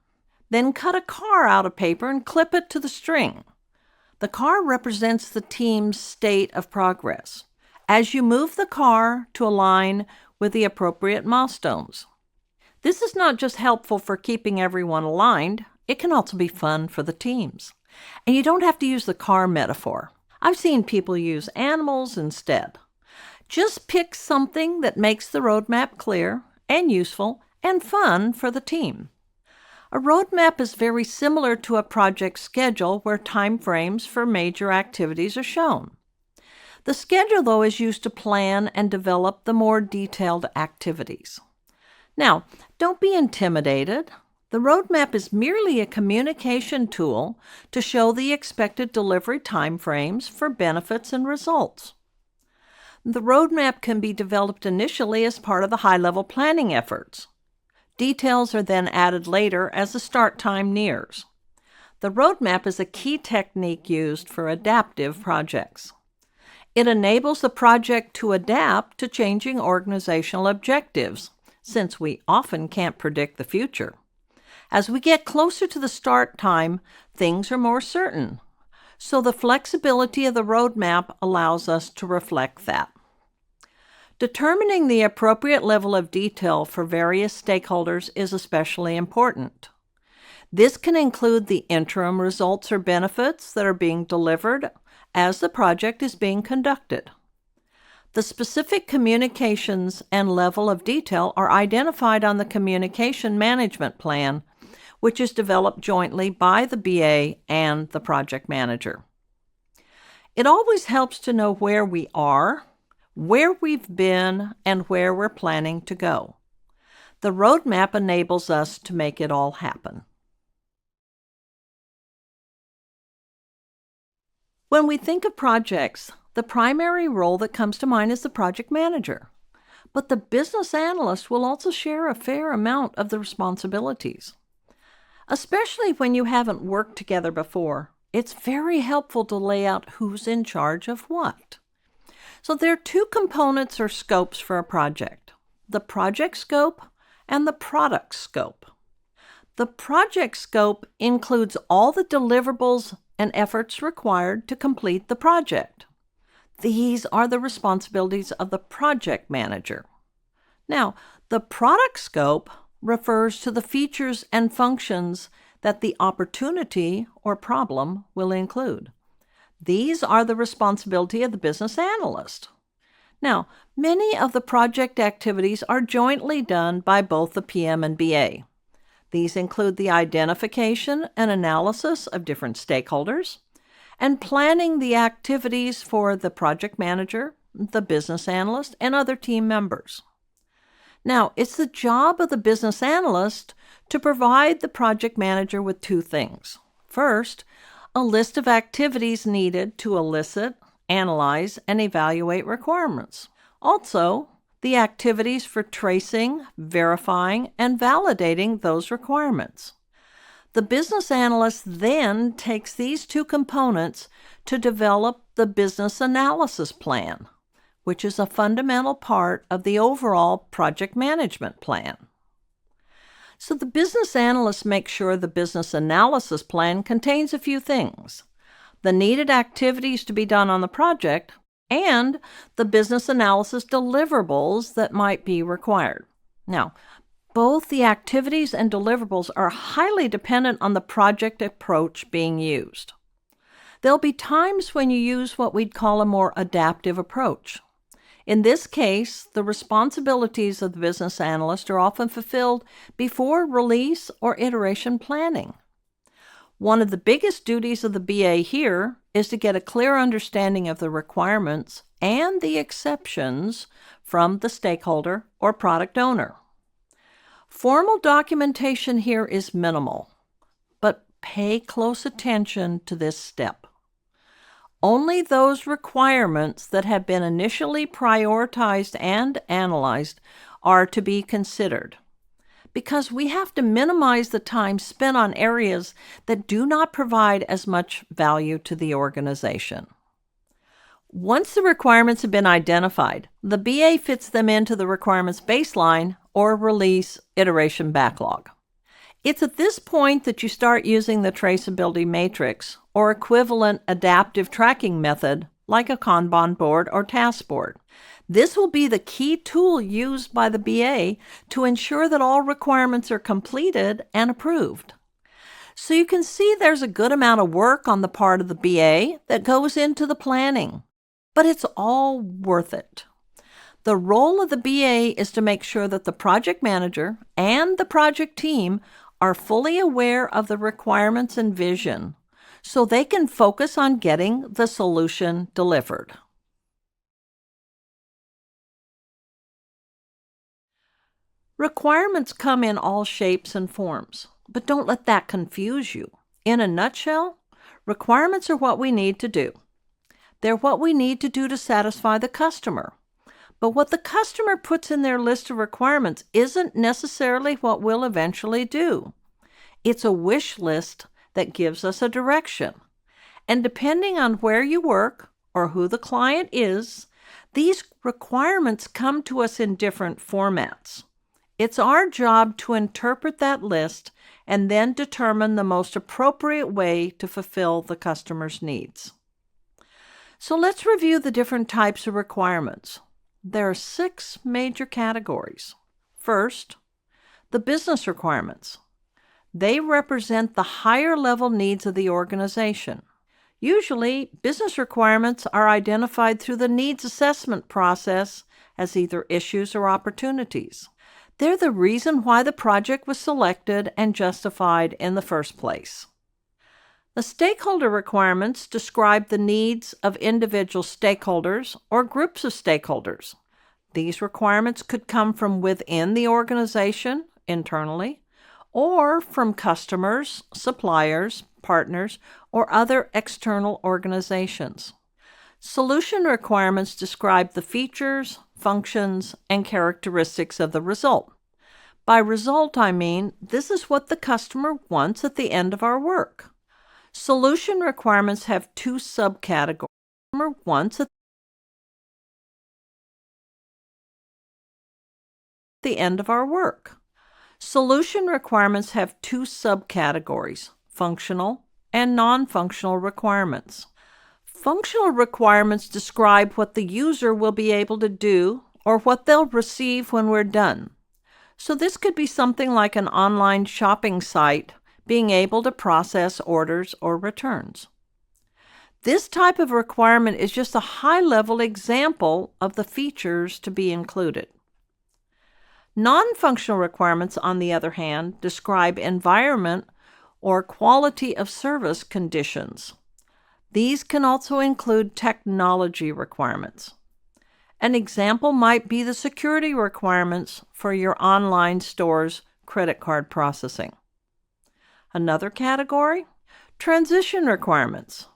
Then cut a car out of paper and clip it to the string. The car represents the team's state of progress as you move the car to align with the appropriate milestones. This is not just helpful for keeping everyone aligned, it can also be fun for the teams. And you don't have to use the car metaphor. I've seen people use animals instead. Just pick something that makes the roadmap clear and useful and fun for the team. A roadmap is very similar to a project schedule where time frames for major activities are shown. The schedule, though, is used to plan and develop the more detailed activities. Now, don't be intimidated. The roadmap is merely a communication tool to show the expected delivery timeframes for benefits and results. The roadmap can be developed initially as part of the high-level planning efforts. Details are then added later as the start time nears. The roadmap is a key technique used for adaptive projects. It enables the project to adapt to changing organizational objectives, since we often can't predict the future. As we get closer to the start time, things are more certain. So the flexibility of the roadmap allows us to reflect that. Determining the appropriate level of detail for various stakeholders is especially important. This can include the interim results or benefits that are being delivered as the project is being conducted. The specific communications and level of detail are identified on the Communication Management Plan, which is developed jointly by the BA and the project manager. It always helps to know where we are, where we've been, and where we're planning to go. The roadmap enables us to make it all happen. When we think of projects, the primary role that comes to mind is the project manager. But the business analyst will also share a fair amount of the responsibilities. Especially when you haven't worked together before, it's very helpful to lay out who's in charge of what. So there are two components or scopes for a project: the project scope and the product scope. The project scope includes all the deliverables and efforts required to complete the project. These are the responsibilities of the project manager. Now, the product scope refers to the features and functions that the opportunity or problem will include. These are the responsibility of the business analyst. Now, many of the project activities are jointly done by both the PM and BA. These include the identification and analysis of different stakeholders, and planning the activities for the project manager, the business analyst, and other team members. Now, it's the job of the business analyst to provide the project manager with two things. First, a list of activities needed to elicit, analyze, and evaluate requirements. Also, the activities for tracing, verifying, and validating those requirements. The business analyst then takes these two components to develop the business analysis plan, which is a fundamental part of the overall project management plan. So the business analyst makes sure the business analysis plan contains a few things: the needed activities to be done on the project and the business analysis deliverables that might be required. Now, both the activities and deliverables are highly dependent on the project approach being used. There'll be times when you use what we'd call a more adaptive approach. In this case, the responsibilities of the business analyst are often fulfilled before release or iteration planning. One of the biggest duties of the BA here is to get a clear understanding of the requirements and the exceptions from the stakeholder or product owner. Formal documentation here is minimal, but pay close attention to this step. Only those requirements that have been initially prioritized and analyzed are to be considered, because we have to minimize the time spent on areas that do not provide as much value to the organization. Once the requirements have been identified, the BA fits them into the requirements baseline or release iteration backlog. It's at this point that you start using the traceability matrix or equivalent adaptive tracking method like a Kanban board or task board. This will be the key tool used by the BA to ensure that all requirements are completed and approved. So you can see there's a good amount of work on the part of the BA that goes into the planning, but it's all worth it. The role of the BA is to make sure that the project manager and the project team are fully aware of the requirements and vision, so they can focus on getting the solution delivered. Requirements come in all shapes and forms, but don't let that confuse you. In a nutshell, requirements are what we need to do. They're what we need to do to satisfy the customer. But what the customer puts in their list of requirements isn't necessarily what we'll eventually do. It's a wish list that gives us a direction. And depending on where you work or who the client is, these requirements come to us in different formats. It's our job to interpret that list and then determine the most appropriate way to fulfill the customer's needs. So let's review the different types of requirements. There are 6 major categories. First, the business requirements. They represent the higher level needs of the organization. Usually, business requirements are identified through the needs assessment process as either issues or opportunities. They're the reason why the project was selected and justified in the first place. The stakeholder requirements describe the needs of individual stakeholders or groups of stakeholders. These requirements could come from within the organization, internally, or from customers, suppliers, partners, or other external organizations. Solution requirements describe the features, functions, and characteristics of the result. By result, I mean this is what the customer wants at the end of our work. Solution requirements have 2 subcategories. Wants at the end of our work. Solution requirements have 2 subcategories, functional and non-functional requirements. Functional requirements describe what the user will be able to do or what they'll receive when we're done. So this could be something like an online shopping site being able to process orders or returns. This type of requirement is just a high-level example of the features to be included. Non-functional requirements, on the other hand, describe environment or quality of service conditions. These can also include technology requirements. An example might be the security requirements for your online store's credit card processing. Another category, transition requirements.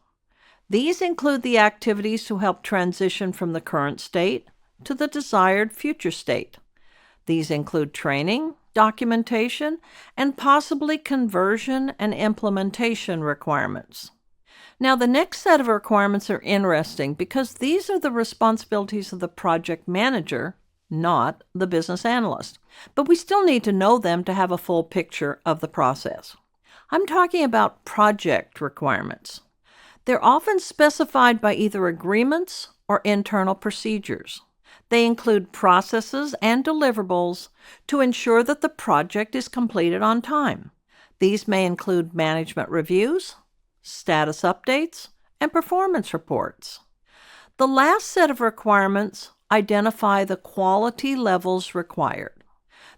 These include the activities to help transition from the current state to the desired future state. These include training, documentation, and possibly conversion and implementation requirements. Now, the next set of requirements are interesting because these are the responsibilities of the project manager, not the business analyst. But we still need to know them to have a full picture of the process. I'm talking about project requirements. They're often specified by either agreements or internal procedures. They include processes and deliverables to ensure that the project is completed on time. These may include management reviews, status updates, and performance reports. The last set of requirements identify the quality levels required.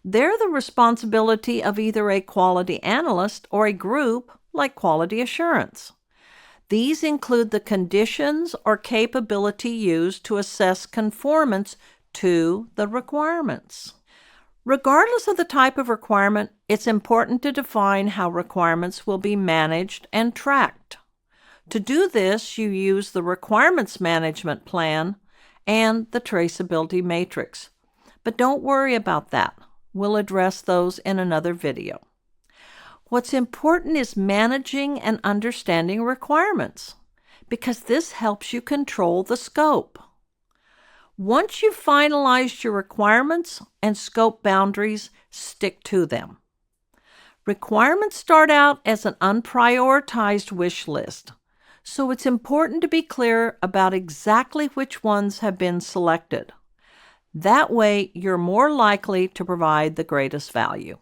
They're the responsibility of either a quality analyst or a group like quality assurance. These include the conditions or capability used to assess conformance to the requirements. Regardless of the type of requirement, it's important to define how requirements will be managed and tracked. To do this, you use the Requirements Management Plan and the Traceability Matrix. But don't worry about that. We'll address those in another video. What's important is managing and understanding requirements, because this helps you control the scope. Once you've finalized your requirements and scope boundaries, stick to them. Requirements start out as an unprioritized wish list, so it's important to be clear about exactly which ones have been selected. That way, you're more likely to provide the greatest value.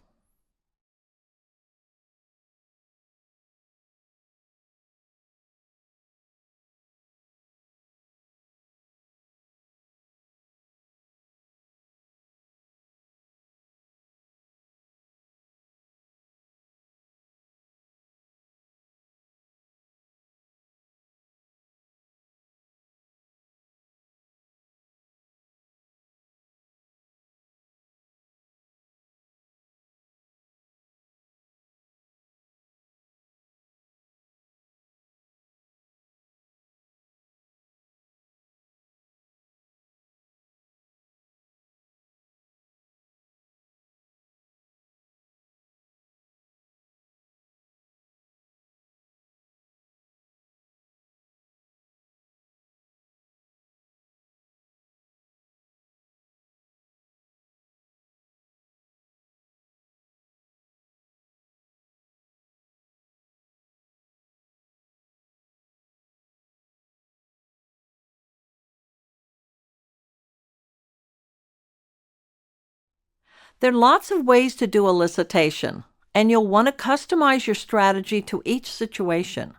There are lots of ways to do elicitation, and you'll want to customize your strategy to each situation.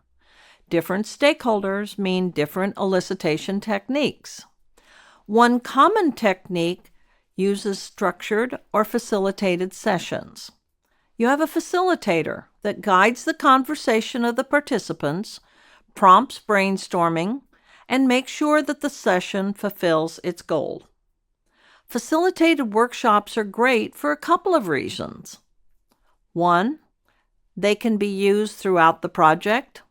Different stakeholders mean different elicitation techniques. One common technique uses structured or facilitated sessions. You have a facilitator that guides the conversation of the participants, prompts brainstorming, and makes sure that the session fulfills its goal. Facilitated workshops are great for a couple of reasons. One, they can be used throughout the project.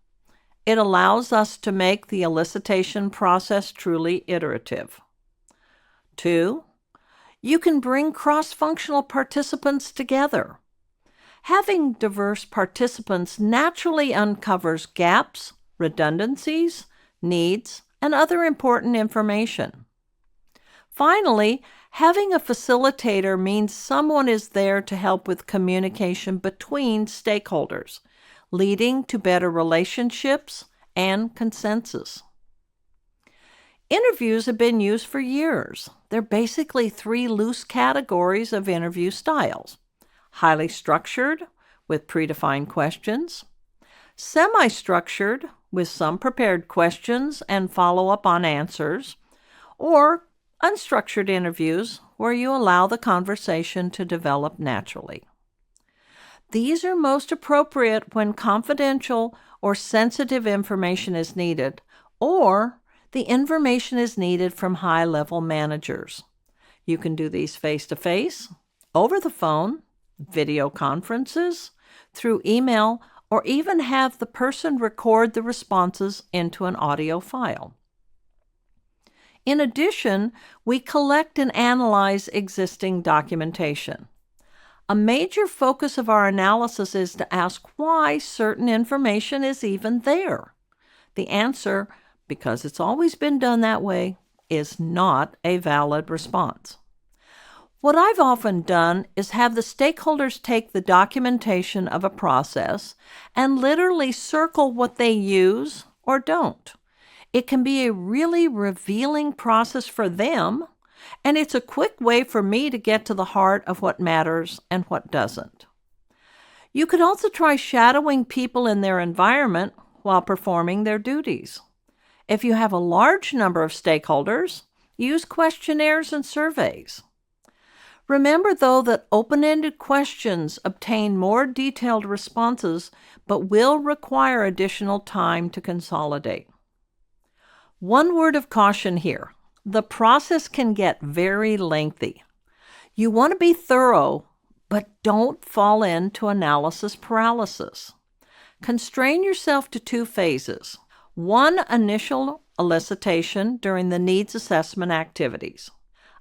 It allows us to make the elicitation process truly iterative. Two, you can bring cross-functional participants together. Having diverse participants naturally uncovers gaps, redundancies, needs, and other important information. Finally, having a facilitator means someone is there to help with communication between stakeholders, leading to better relationships and consensus. Interviews have been used for years. They're basically 3 loose categories of interview styles: highly structured, with predefined questions; semi-structured, with some prepared questions and follow-up on answers; or unstructured interviews, where you allow the conversation to develop naturally. These are most appropriate when confidential or sensitive information is needed, or the information is needed from high-level managers. You can do these face-to-face, over the phone, video conferences, through email, or even have the person record the responses into an audio file. In addition, we collect and analyze existing documentation. A major focus of our analysis is to ask why certain information is even there. The answer, because it's always been done that way, is not a valid response. What I've often done is have the stakeholders take the documentation of a process and literally circle what they use or don't. It can be a really revealing process for them, and it's a quick way for me to get to the heart of what matters and what doesn't. You could also try shadowing people in their environment while performing their duties. If you have a large number of stakeholders, Use questionnaires and surveys. Remember, though, that open-ended questions obtain more detailed responses but will require additional time to consolidate. One word of caution here. The process can get very lengthy. You want to be thorough, but don't fall into analysis paralysis. Constrain yourself to 2 phases. One, initial elicitation during the needs assessment activities.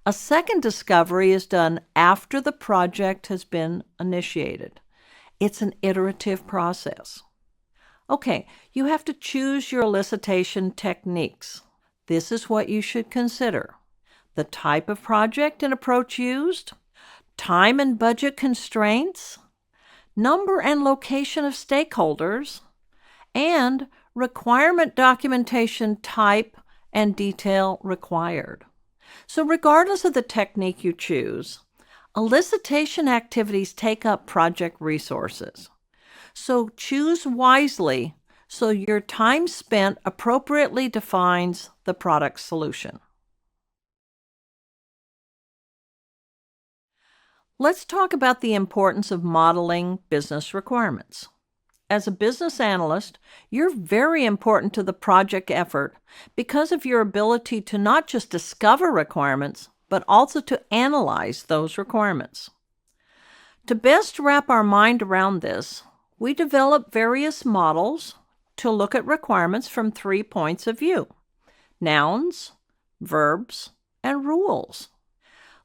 A second discovery is done after the project has been initiated. It's an iterative process. Okay, you have to choose your elicitation techniques. This is what you should consider: the type of project and approach used, time and budget constraints, number and location of stakeholders, and requirement documentation type and detail required. So regardless of the technique you choose, elicitation activities take up project resources. So choose wisely so your time spent appropriately defines the product solution. Let's talk about the importance of modeling business requirements. As a business analyst, you're very important to the project effort because of your ability to not just discover requirements, but also to analyze those requirements. To best wrap our mind around this, we develop various models to look at requirements from 3 points of view: nouns, verbs, and rules.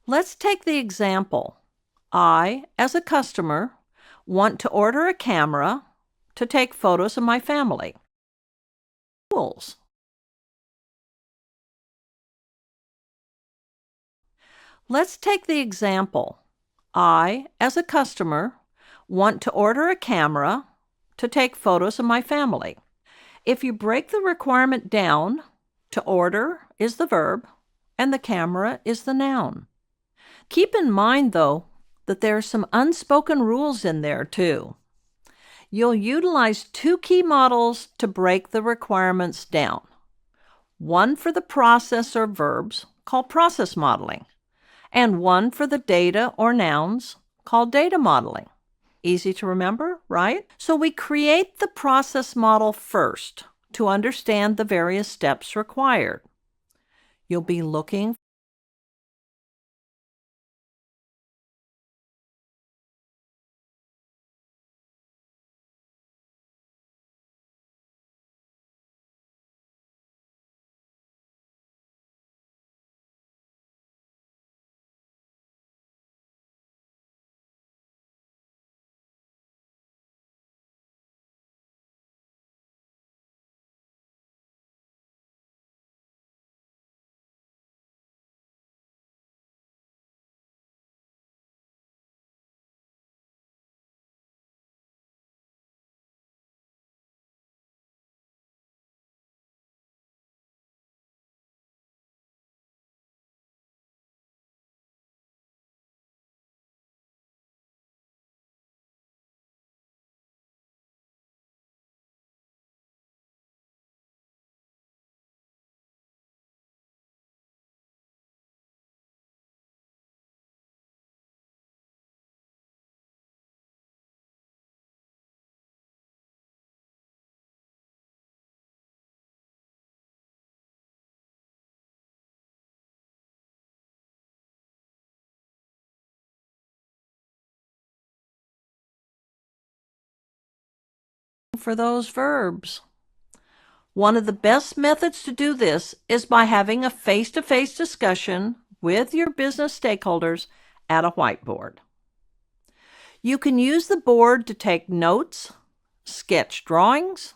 Let's take the example. I, as a customer, want to order a camera to take photos of my family. Rules. Let's take the example. I, as a customer, want to order a camera to take photos of my family. If you break the requirement down, to order is the verb and the camera is the noun. Keep in mind, though, that there are some unspoken rules in there, too. You'll utilize 2 key models to break the requirements down. One for the process or verbs, called process modeling, and one for the data or nouns, called data modeling. Easy to remember, right? So we create the process model first to understand the various steps required. You'll be looking for those verbs. One of the best methods to do this is by having a face-to-face discussion with your business stakeholders at a whiteboard. You can use the board to take notes, sketch drawings,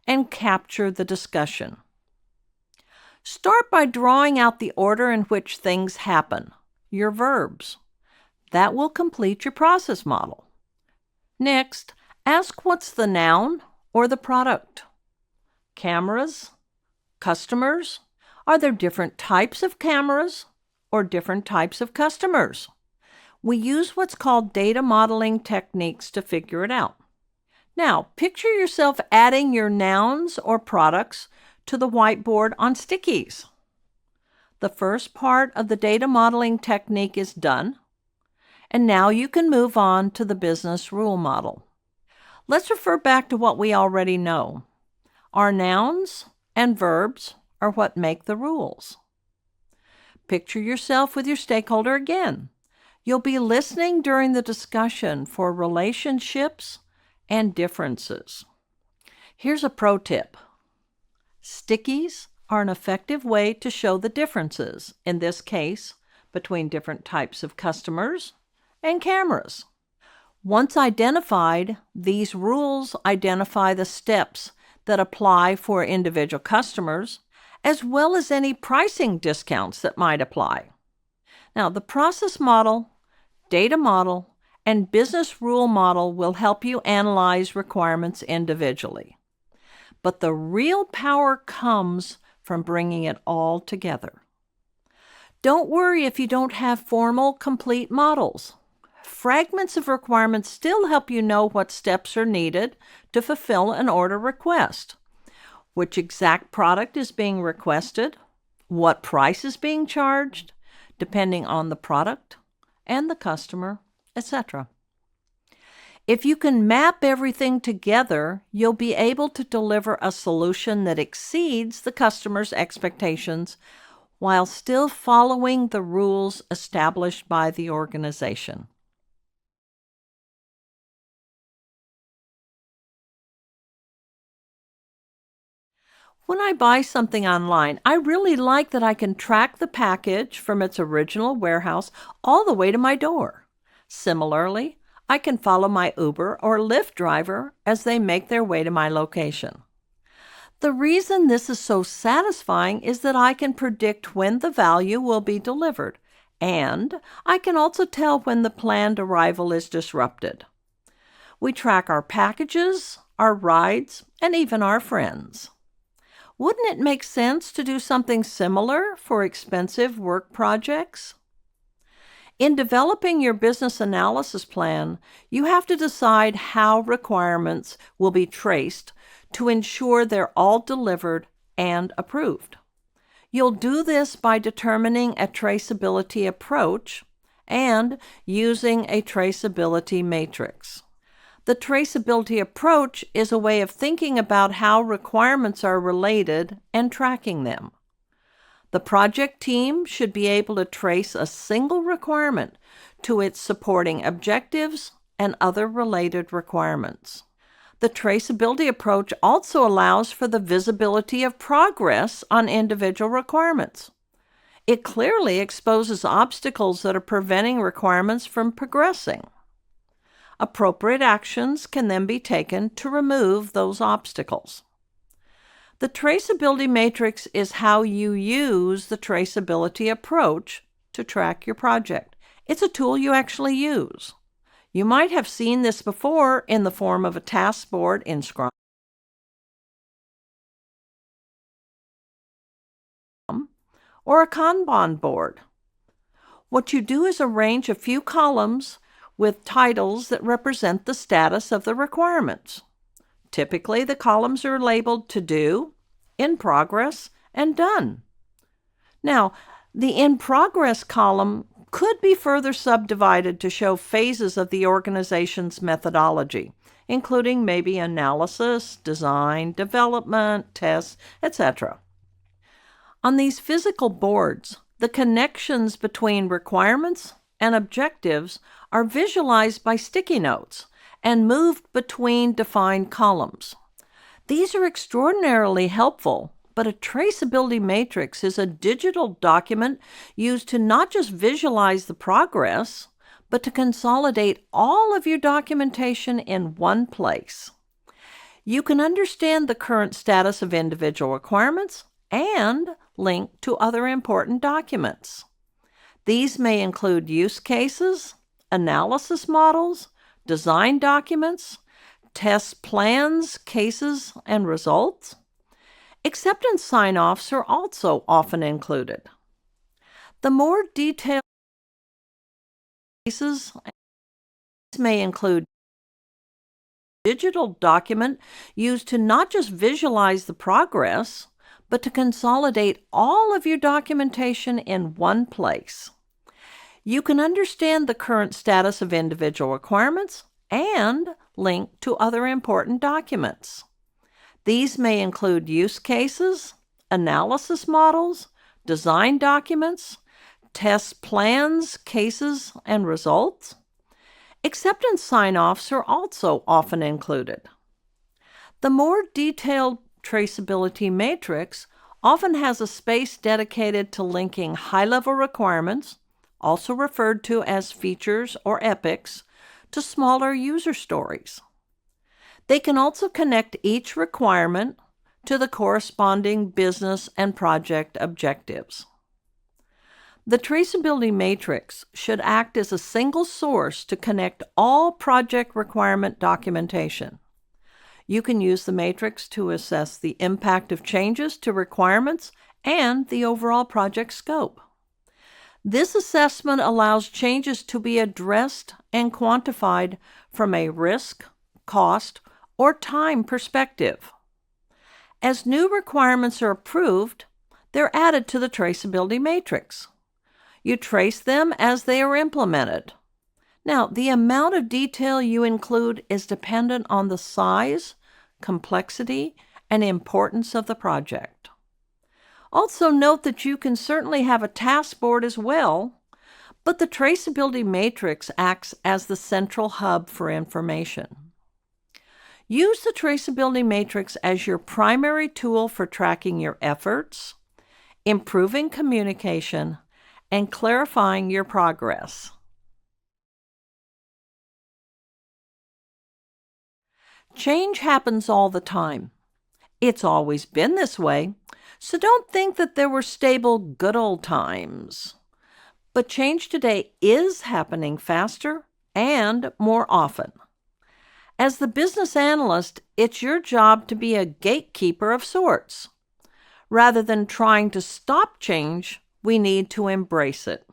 and capture the discussion. Start by drawing out the order in which things happen, your verbs. That will complete your process model. Next, ask what's the noun or the product. Cameras, customers. Are there different types of cameras or different types of customers? We use what's called data modeling techniques to figure it out. Now, picture yourself adding your nouns or products to the whiteboard on stickies. The first part of the data modeling technique is done, and now you can move on to the business rule model. Let's refer back to what we already know. Our nouns and verbs are what make the rules. Picture yourself with your stakeholder again. You'll be listening during the discussion for relationships and differences. Here's a pro tip. Stickies are an effective way to show the differences, in this case, between different types of customers and cameras. Once identified, these rules identify the steps that apply for individual customers, as well as any pricing discounts that might apply. Now, the process model, data model, and business rule model will help you analyze requirements individually. But the real power comes from bringing it all together. Don't worry if you don't have formal, complete models. Fragments of requirements still help you know what steps are needed to fulfill an order request, which exact product is being requested, what price is being charged, depending on the product and the customer, etc. If you can map everything together, you'll be able to deliver a solution that exceeds the customer's expectations while still following the rules established by the organization. When I buy something online, I really like that I can track the package from its original warehouse all the way to my door. Similarly, I can follow my Uber or Lyft driver as they make their way to my location. The reason this is so satisfying is that I can predict when the value will be delivered, and I can also tell when the planned arrival is disrupted. We track our packages, our rides, and even our friends. Wouldn't it make sense to do something similar for expensive work projects? In developing your business analysis plan, you have to decide how requirements will be traced to ensure they're all delivered and approved. You'll do this by determining a traceability approach and using a traceability matrix. The traceability approach is a way of thinking about how requirements are related and tracking them. The project team should be able to trace a single requirement to its supporting objectives and other related requirements. The traceability approach also allows for the visibility of progress on individual requirements. It clearly exposes obstacles that are preventing requirements from progressing. Appropriate actions can then be taken to remove those obstacles. The traceability matrix is how you use the traceability approach to track your project. It's a tool you actually use. You might have seen this before in the form of a task board in Scrum or a Kanban board. What you do is arrange a few columns with titles that represent the status of the requirements. Typically, the columns are labeled To Do, In Progress, and Done. Now, the In Progress column could be further subdivided to show phases of the organization's methodology, including maybe analysis, design, development, tests, etc. On these physical boards, the connections between requirements and objectives are visualized by sticky notes and moved between defined columns. These are extraordinarily helpful, but a traceability matrix is a digital document used to not just visualize the progress, but to consolidate all of your documentation in one place. You can understand the current status of individual requirements and link to other important documents. These may include use cases, analysis models, design documents, test plans, cases, and results. Acceptance sign-offs are also often included. The more detailed cases may include digital document used to not just visualize the progress, but to consolidate all of your documentation in one place. You can understand the current status of individual requirements and link to other important documents. These may include use cases, analysis models, design documents, test plans, cases, and results. Acceptance sign-offs are also often included. The more detailed traceability matrix often has a space dedicated to linking high-level requirements, also referred to as features or epics, to smaller user stories. They can also connect each requirement to the corresponding business and project objectives. The traceability matrix should act as a single source to connect all project requirement documentation. You can use the matrix to assess the impact of changes to requirements and the overall project scope. This assessment allows changes to be addressed and quantified from a risk, cost, or time perspective. As new requirements are approved, they're added to the traceability matrix. You trace them as they are implemented. Now, the amount of detail you include is dependent on the size, complexity, and importance of the project. Also note that you can certainly have a task board as well, but the traceability matrix acts as the central hub for information. Use the traceability matrix as your primary tool for tracking your efforts, improving communication, and clarifying your progress. Change happens all the time. It's always been this way, so don't think that there were stable, good old times. But change today is happening faster and more often. As the business analyst, it's your job to be a gatekeeper of sorts. Rather than trying to stop change, we need to embrace it.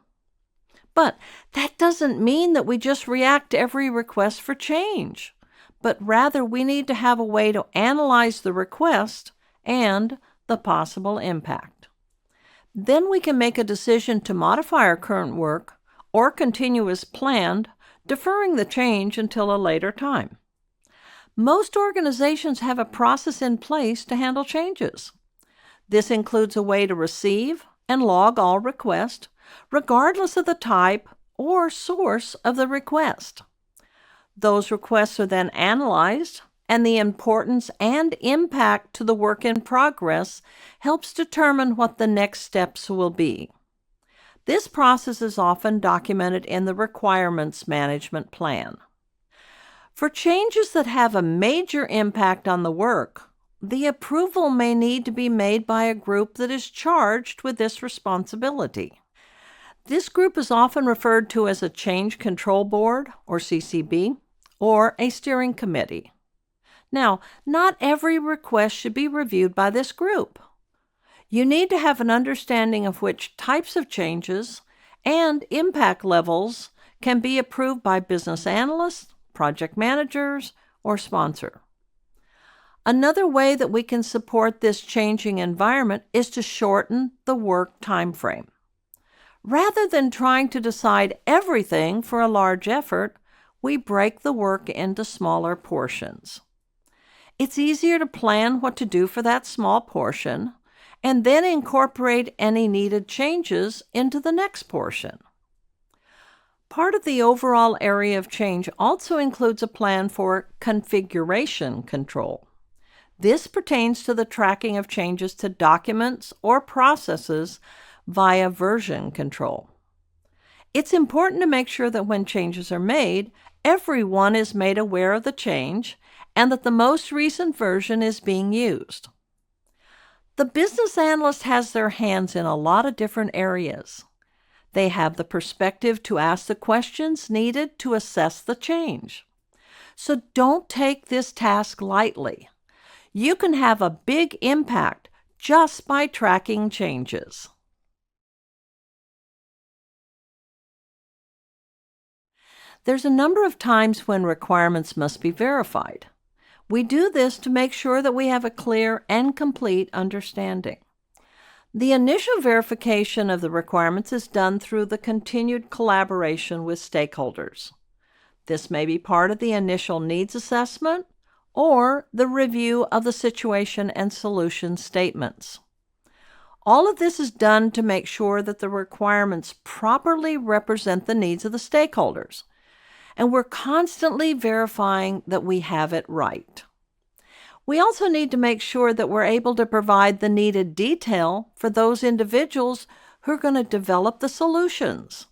But that doesn't mean that we just react to every request for change, but rather we need to have a way to analyze the request and the possible impact. Then we can make a decision to modify our current work or continue as planned, deferring the change until a later time. Most organizations have a process in place to handle changes. This includes a way to receive and log all requests, regardless of the type or source of the request. Those requests are then analyzed, and the importance and impact to the work in progress helps determine what the next steps will be. This process is often documented in the requirements management plan. For changes that have a major impact on the work, the approval may need to be made by a group that is charged with this responsibility. This group is often referred to as a Change Control Board, or CCB, or a steering committee. Now, not every request should be reviewed by this group. You need to have an understanding of which types of changes and impact levels can be approved by business analysts, project managers, or sponsor. Another way that we can support this changing environment is to shorten the work time frame. Rather than trying to decide everything for a large effort, we break the work into smaller portions. It's easier to plan what to do for that small portion and then incorporate any needed changes into the next portion. Part of the overall area of change also includes a plan for configuration control. This pertains to the tracking of changes to documents or processes via version control. It's important to make sure that when changes are made, everyone is made aware of the change and that the most recent version is being used. The business analyst has their hands in a lot of different areas. They have the perspective to ask the questions needed to assess the change. So don't take this task lightly. You can have a big impact just by tracking changes. There's a number of times when requirements must be verified. We do this to make sure that we have a clear and complete understanding. The initial verification of the requirements is done through the continued collaboration with stakeholders. This may be part of the initial needs assessment or the review of the situation and solution statements. All of this is done to make sure that the requirements properly represent the needs of the stakeholders, and we're constantly verifying that we have it right. We also need to make sure that we're able to provide the needed detail for those individuals who are going to develop the solutions.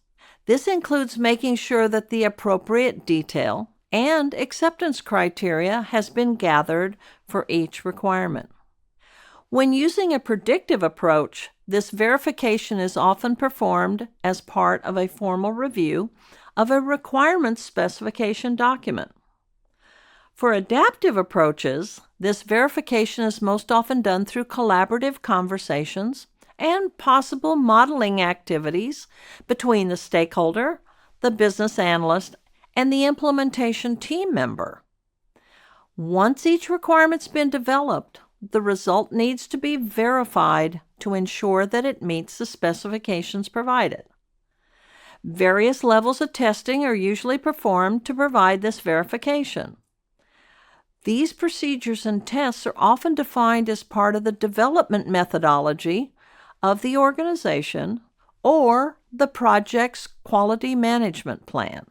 This includes making sure that the appropriate detail and acceptance criteria has been gathered for each requirement. When using a predictive approach, this verification is often performed as part of a formal review of a requirements specification document. For adaptive approaches, this verification is most often done through collaborative conversations and possible modeling activities between the stakeholder, the business analyst, and the implementation team member. Once each requirement's been developed, the result needs to be verified to ensure that it meets the specifications provided. Various levels of testing are usually performed to provide this verification. These procedures and tests are often defined as part of the development methodology of the organization or the project's quality management plan.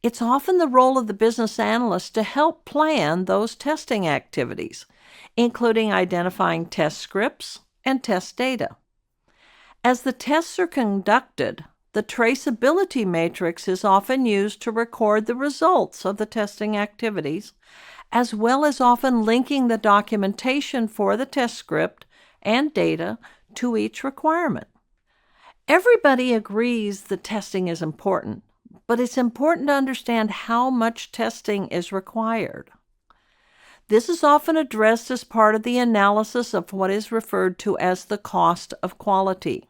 It's often the role of the business analyst to help plan those testing activities, including identifying test scripts and test data. As the tests are conducted, the traceability matrix is often used to record the results of the testing activities, as well as often linking the documentation for the test script and data to each requirement. Everybody agrees that testing is important, but it's important to understand how much testing is required. This is often addressed as part of the analysis of what is referred to as the cost of quality.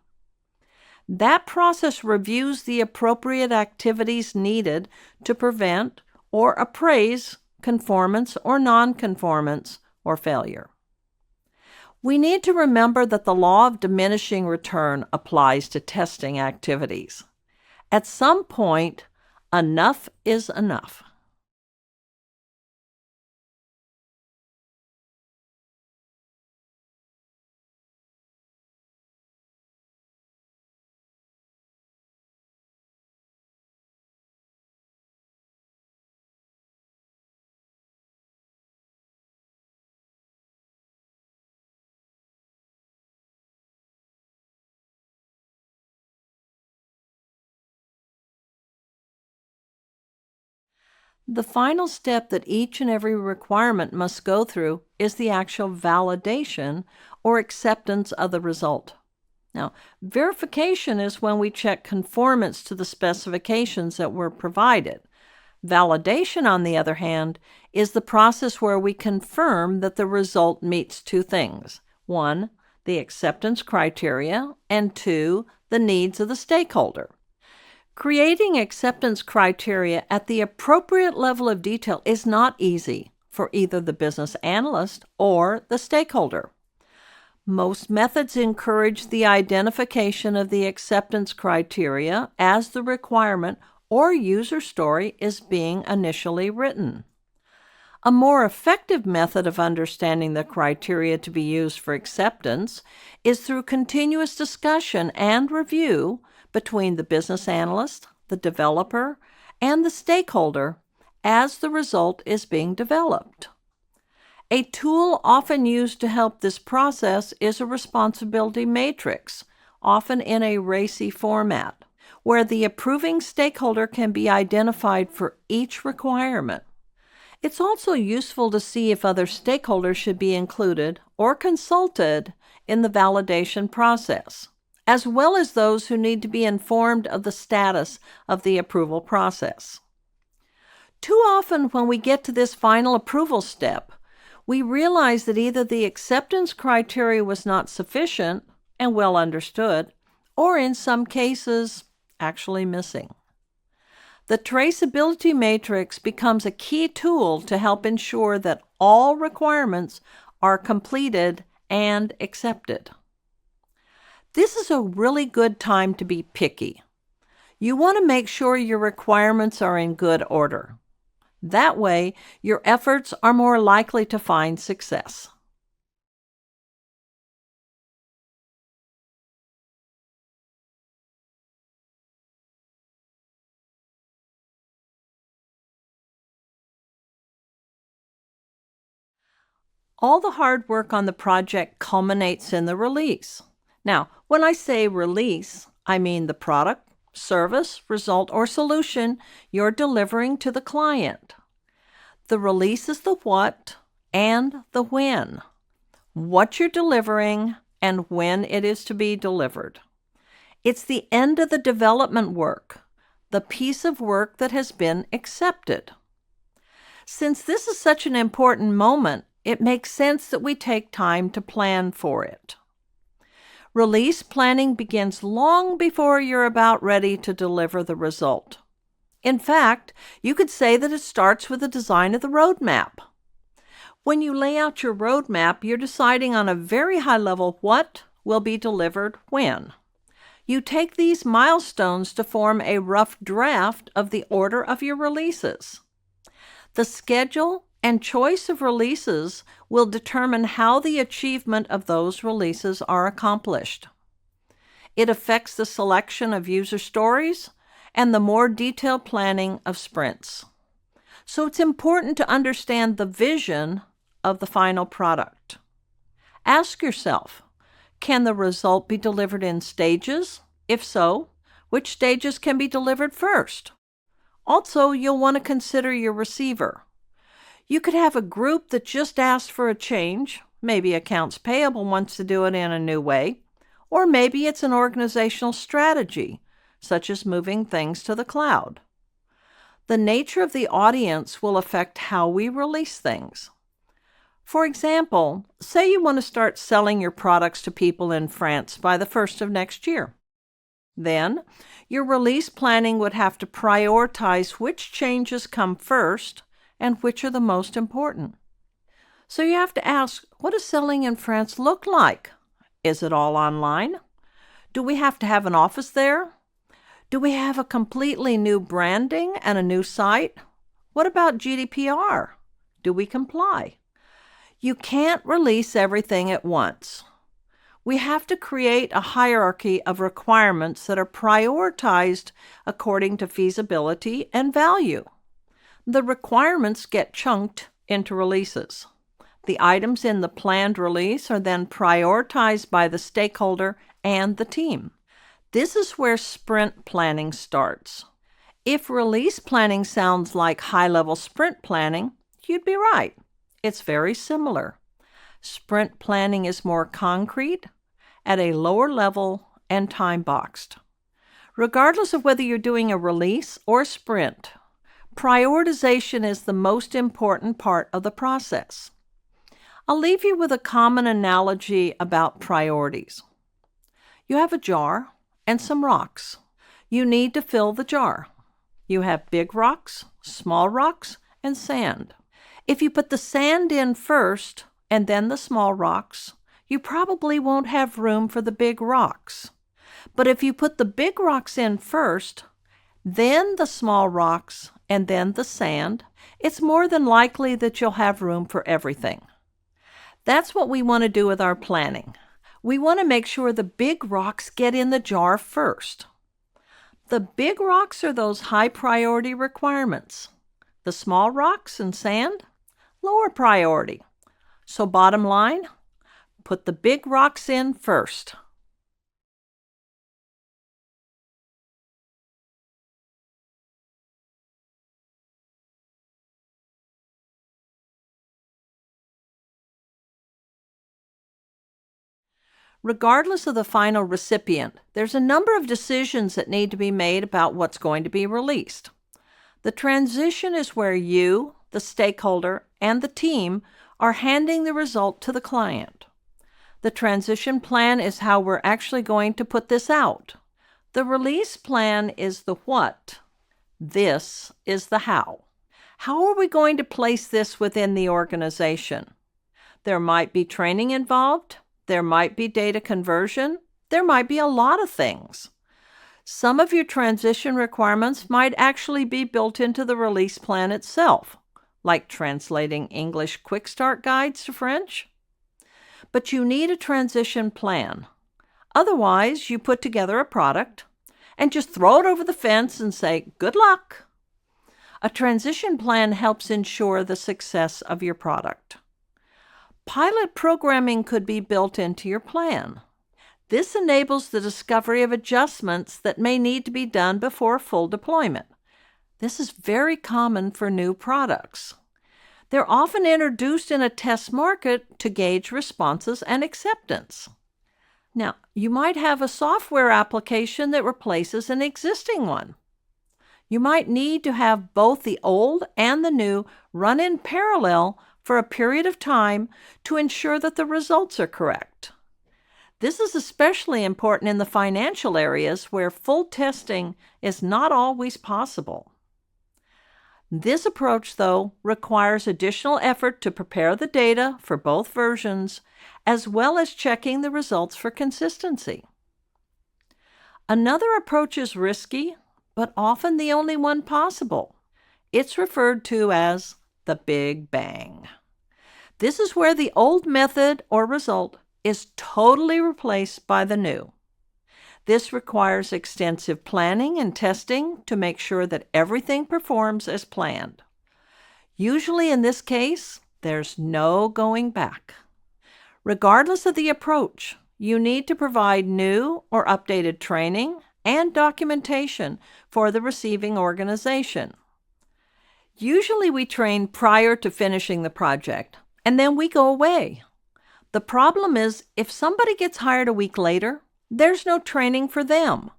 That process reviews the appropriate activities needed to prevent or appraise conformance or nonconformance or failure. We need to remember that the law of diminishing return applies to testing activities. At some point, enough is enough. The final step that each and every requirement must go through is the actual validation or acceptance of the result. Now, verification is when we check conformance to the specifications that were provided. Validation, on the other hand, is the process where we confirm that the result meets two things. One, the acceptance criteria, and two, the needs of the stakeholder. Creating acceptance criteria at the appropriate level of detail is not easy for either the business analyst or the stakeholder. Most methods encourage the identification of the acceptance criteria as the requirement or user story is being initially written. A more effective method of understanding the criteria to be used for acceptance is through continuous discussion and review between the business analyst, the developer, and the stakeholder as the result is being developed. A tool often used to help this process is a responsibility matrix, often in a RACI format, where the approving stakeholder can be identified for each requirement. It's also useful to see if other stakeholders should be included or consulted in the validation process, as well as those who need to be informed of the status of the approval process. Too often when we get to this final approval step, we realize that either the acceptance criteria was not sufficient and well understood, or in some cases, actually missing. The traceability matrix becomes a key tool to help ensure that all requirements are completed and accepted. This is a really good time to be picky. You want to make sure your requirements are in good order. That way, your efforts are more likely to find success. All the hard work on the project culminates in the release. Now, when I say release, I mean the product, service, result, or solution you're delivering to the client. The release is the what and the when. What you're delivering and when it is to be delivered. It's the end of the development work, the piece of work that has been accepted. Since this is such an important moment, it makes sense that we take time to plan for it. Release planning begins long before you're about ready to deliver the result. In fact, you could say that it starts with the design of the roadmap. When you lay out your roadmap, you're deciding on a very high level what will be delivered when. You take these milestones to form a rough draft of the order of your releases. The schedule and choice of releases will determine how the achievement of those releases are accomplished. It affects the selection of user stories and the more detailed planning of sprints. So it's important to understand the vision of the final product. Ask yourself, can the result be delivered in stages? If so, which stages can be delivered first? Also, you'll want to consider your receiver. You could have a group that just asks for a change, maybe accounts payable wants to do it in a new way, or maybe it's an organizational strategy, such as moving things to the cloud. The nature of the audience will affect how we release things. For example, say you want to start selling your products to people in France by the 1st of next year. Then, your release planning would have to prioritize which changes come first and which are the most important. So you have to ask, what does selling in France look like? Is it all online? Do we have to have an office there? Do we have a completely new branding and a new site? What about GDPR? Do we comply? You can't release everything at once. We have to create a hierarchy of requirements that are prioritized according to feasibility and value. The requirements get chunked into releases. The items in the planned release are then prioritized by the stakeholder and the team. This is where sprint planning starts. If release planning sounds like high-level sprint planning, you'd be right. It's very similar. Sprint planning is more concrete, at a lower level, and time-boxed. Regardless of whether you're doing a release or sprint, prioritization is the most important part of the process. I'll leave you with a common analogy about priorities. You have a jar and some rocks. You need to fill the jar. You have big rocks, small rocks, and sand. If you put the sand in first and then the small rocks, you probably won't have room for the big rocks. But if you put the big rocks in first, then the small rocks, and then the sand, it's more than likely that you'll have room for everything. That's what we want to do with our planning. We want to make sure the big rocks get in the jar first. The big rocks are those high priority requirements. The small rocks and sand, lower priority. So bottom line, put the big rocks in first. Regardless of the final recipient, there's a number of decisions that need to be made about what's going to be released. The transition is where you, the stakeholder, and the team are handing the result to the client. The transition plan is how we're actually going to put this out. The release plan is the what. This is the how. How are we going to place this within the organization? There might be training involved. There might be data conversion. There might be a lot of things. Some of your transition requirements might actually be built into the release plan itself, like translating English quick start guides to French. But you need a transition plan. Otherwise, you put together a product and just throw it over the fence and say, good luck. A transition plan helps ensure the success of your product. Pilot programming could be built into your plan. This enables the discovery of adjustments that may need to be done before full deployment. This is very common for new products. They're often introduced in a test market to gauge responses and acceptance. Now, you might have a software application that replaces an existing one. You might need to have both the old and the new run in parallel for a period of time to ensure that the results are correct. This is especially important in the financial areas where full testing is not always possible. This approach, though, requires additional effort to prepare the data for both versions, as well as checking the results for consistency. Another approach is risky, but often the only one possible. It's referred to as the Big Bang. This is where the old method or result is totally replaced by the new. This requires extensive planning and testing to make sure that everything performs as planned. Usually in this case, there's no going back. Regardless of the approach, you need to provide new or updated training and documentation for the receiving organization. Usually we train prior to finishing the project, and then we go away. The problem is, if somebody gets hired a week later, there's no training for them.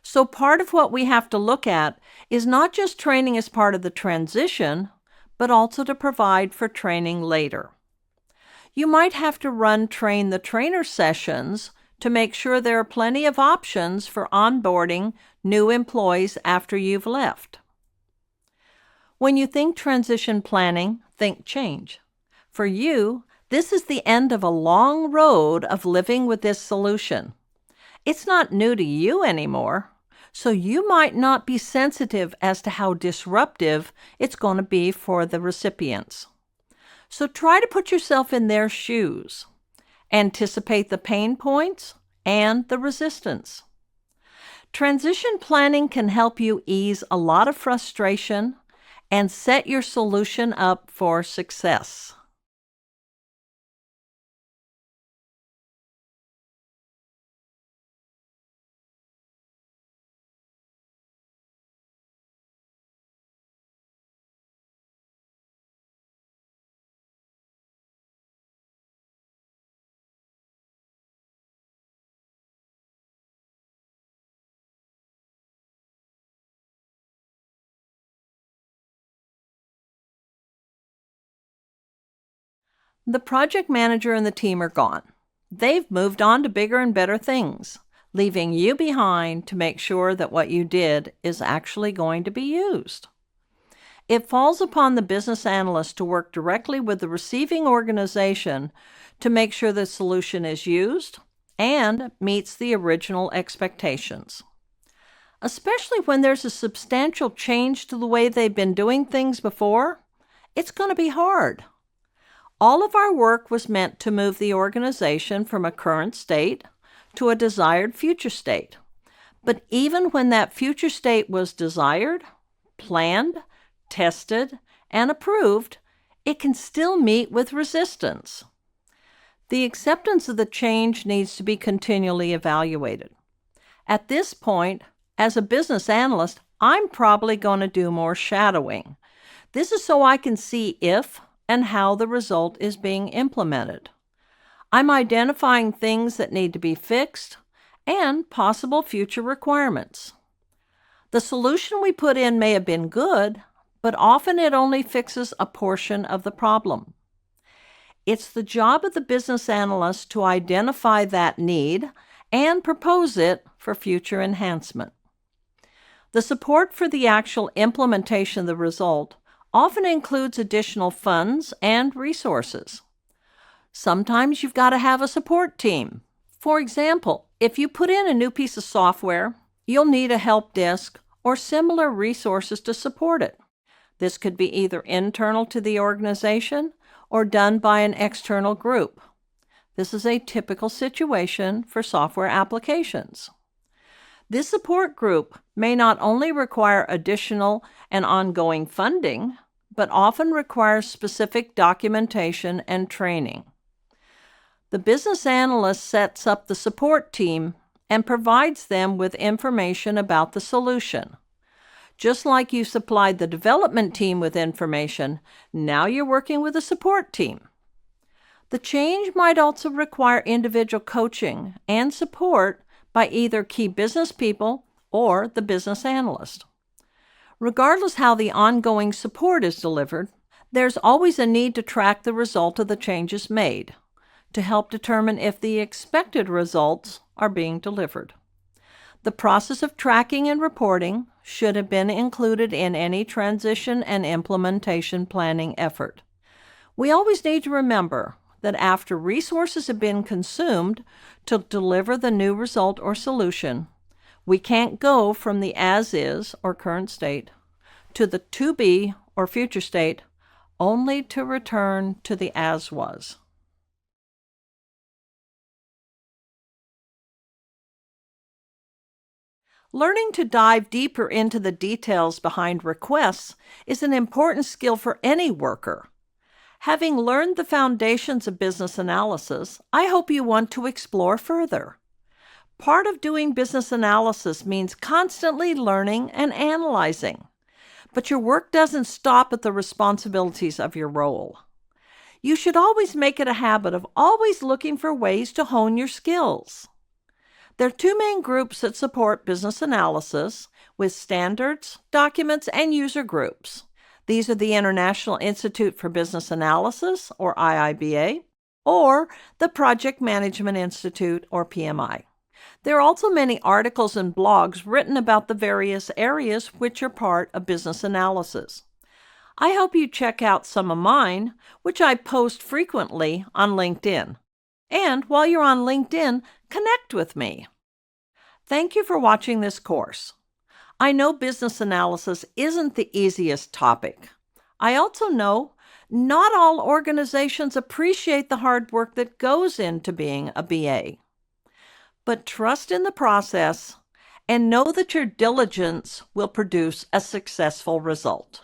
So part of what we have to look at is not just training as part of the transition, but also to provide for training later. You might have to run train the trainer sessions to make sure there are plenty of options for onboarding new employees after you've left. When you think transition planning, think change. For you, this is the end of a long road of living with this solution. It's not new to you anymore, so you might not be sensitive as to how disruptive it's going to be for the recipients. So try to put yourself in their shoes. Anticipate the pain points and the resistance. Transition planning can help you ease a lot of frustration and set your solution up for success. The project manager and the team are gone. They've moved on to bigger and better things, leaving you behind to make sure that what you did is actually going to be used. It falls upon the business analyst to work directly with the receiving organization to make sure the solution is used and meets the original expectations. Especially when there's a substantial change to the way they've been doing things before, it's going to be hard. All of our work was meant to move the organization from a current state to a desired future state. But even when that future state was desired, planned, tested, and approved, it can still meet with resistance. The acceptance of the change needs to be continually evaluated. At this point, as a business analyst, I'm probably going to do more shadowing. This is so I can see if and how the result is being implemented. I'm identifying things that need to be fixed and possible future requirements. The solution we put in may have been good, but often it only fixes a portion of the problem. It's the job of the business analyst to identify that need and propose it for future enhancement. The support for the actual implementation of the result often includes additional funds and resources. Sometimes you've got to have a support team. For example, if you put in a new piece of software, you'll need a help desk or similar resources to support it. This could be either internal to the organization or done by an external group. This is a typical situation for software applications. This support group may not only require additional and ongoing funding, but often requires specific documentation and training. The business analyst sets up the support team and provides them with information about the solution. Just like you supplied the development team with information, now you're working with a support team. The change might also require individual coaching and support by either key business people or the business analyst. Regardless how the ongoing support is delivered, there's always a need to track the result of the changes made to help determine if the expected results are being delivered. The process of tracking and reporting should have been included in any transition and implementation planning effort. We always need to remember that after resources have been consumed to deliver the new result or solution, we can't go from the as-is or current state to the to-be or future state only to return to the as-was. Learning to dive deeper into the details behind requests is an important skill for any worker. Having learned the foundations of business analysis, I hope you want to explore further. Part of doing business analysis means constantly learning and analyzing, but your work doesn't stop at the responsibilities of your role. You should always make it a habit of always looking for ways to hone your skills. There are two main groups that support business analysis, with standards, documents, and user groups. These are the International Institute for Business Analysis, or IIBA, or the Project Management Institute, or PMI. There are also many articles and blogs written about the various areas which are part of business analysis. I hope you check out some of mine, which I post frequently on LinkedIn. And while you're on LinkedIn, connect with me. Thank you for watching this course. I know business analysis isn't the easiest topic. I also know not all organizations appreciate the hard work that goes into being a BA. But trust in the process and know that your diligence will produce a successful result.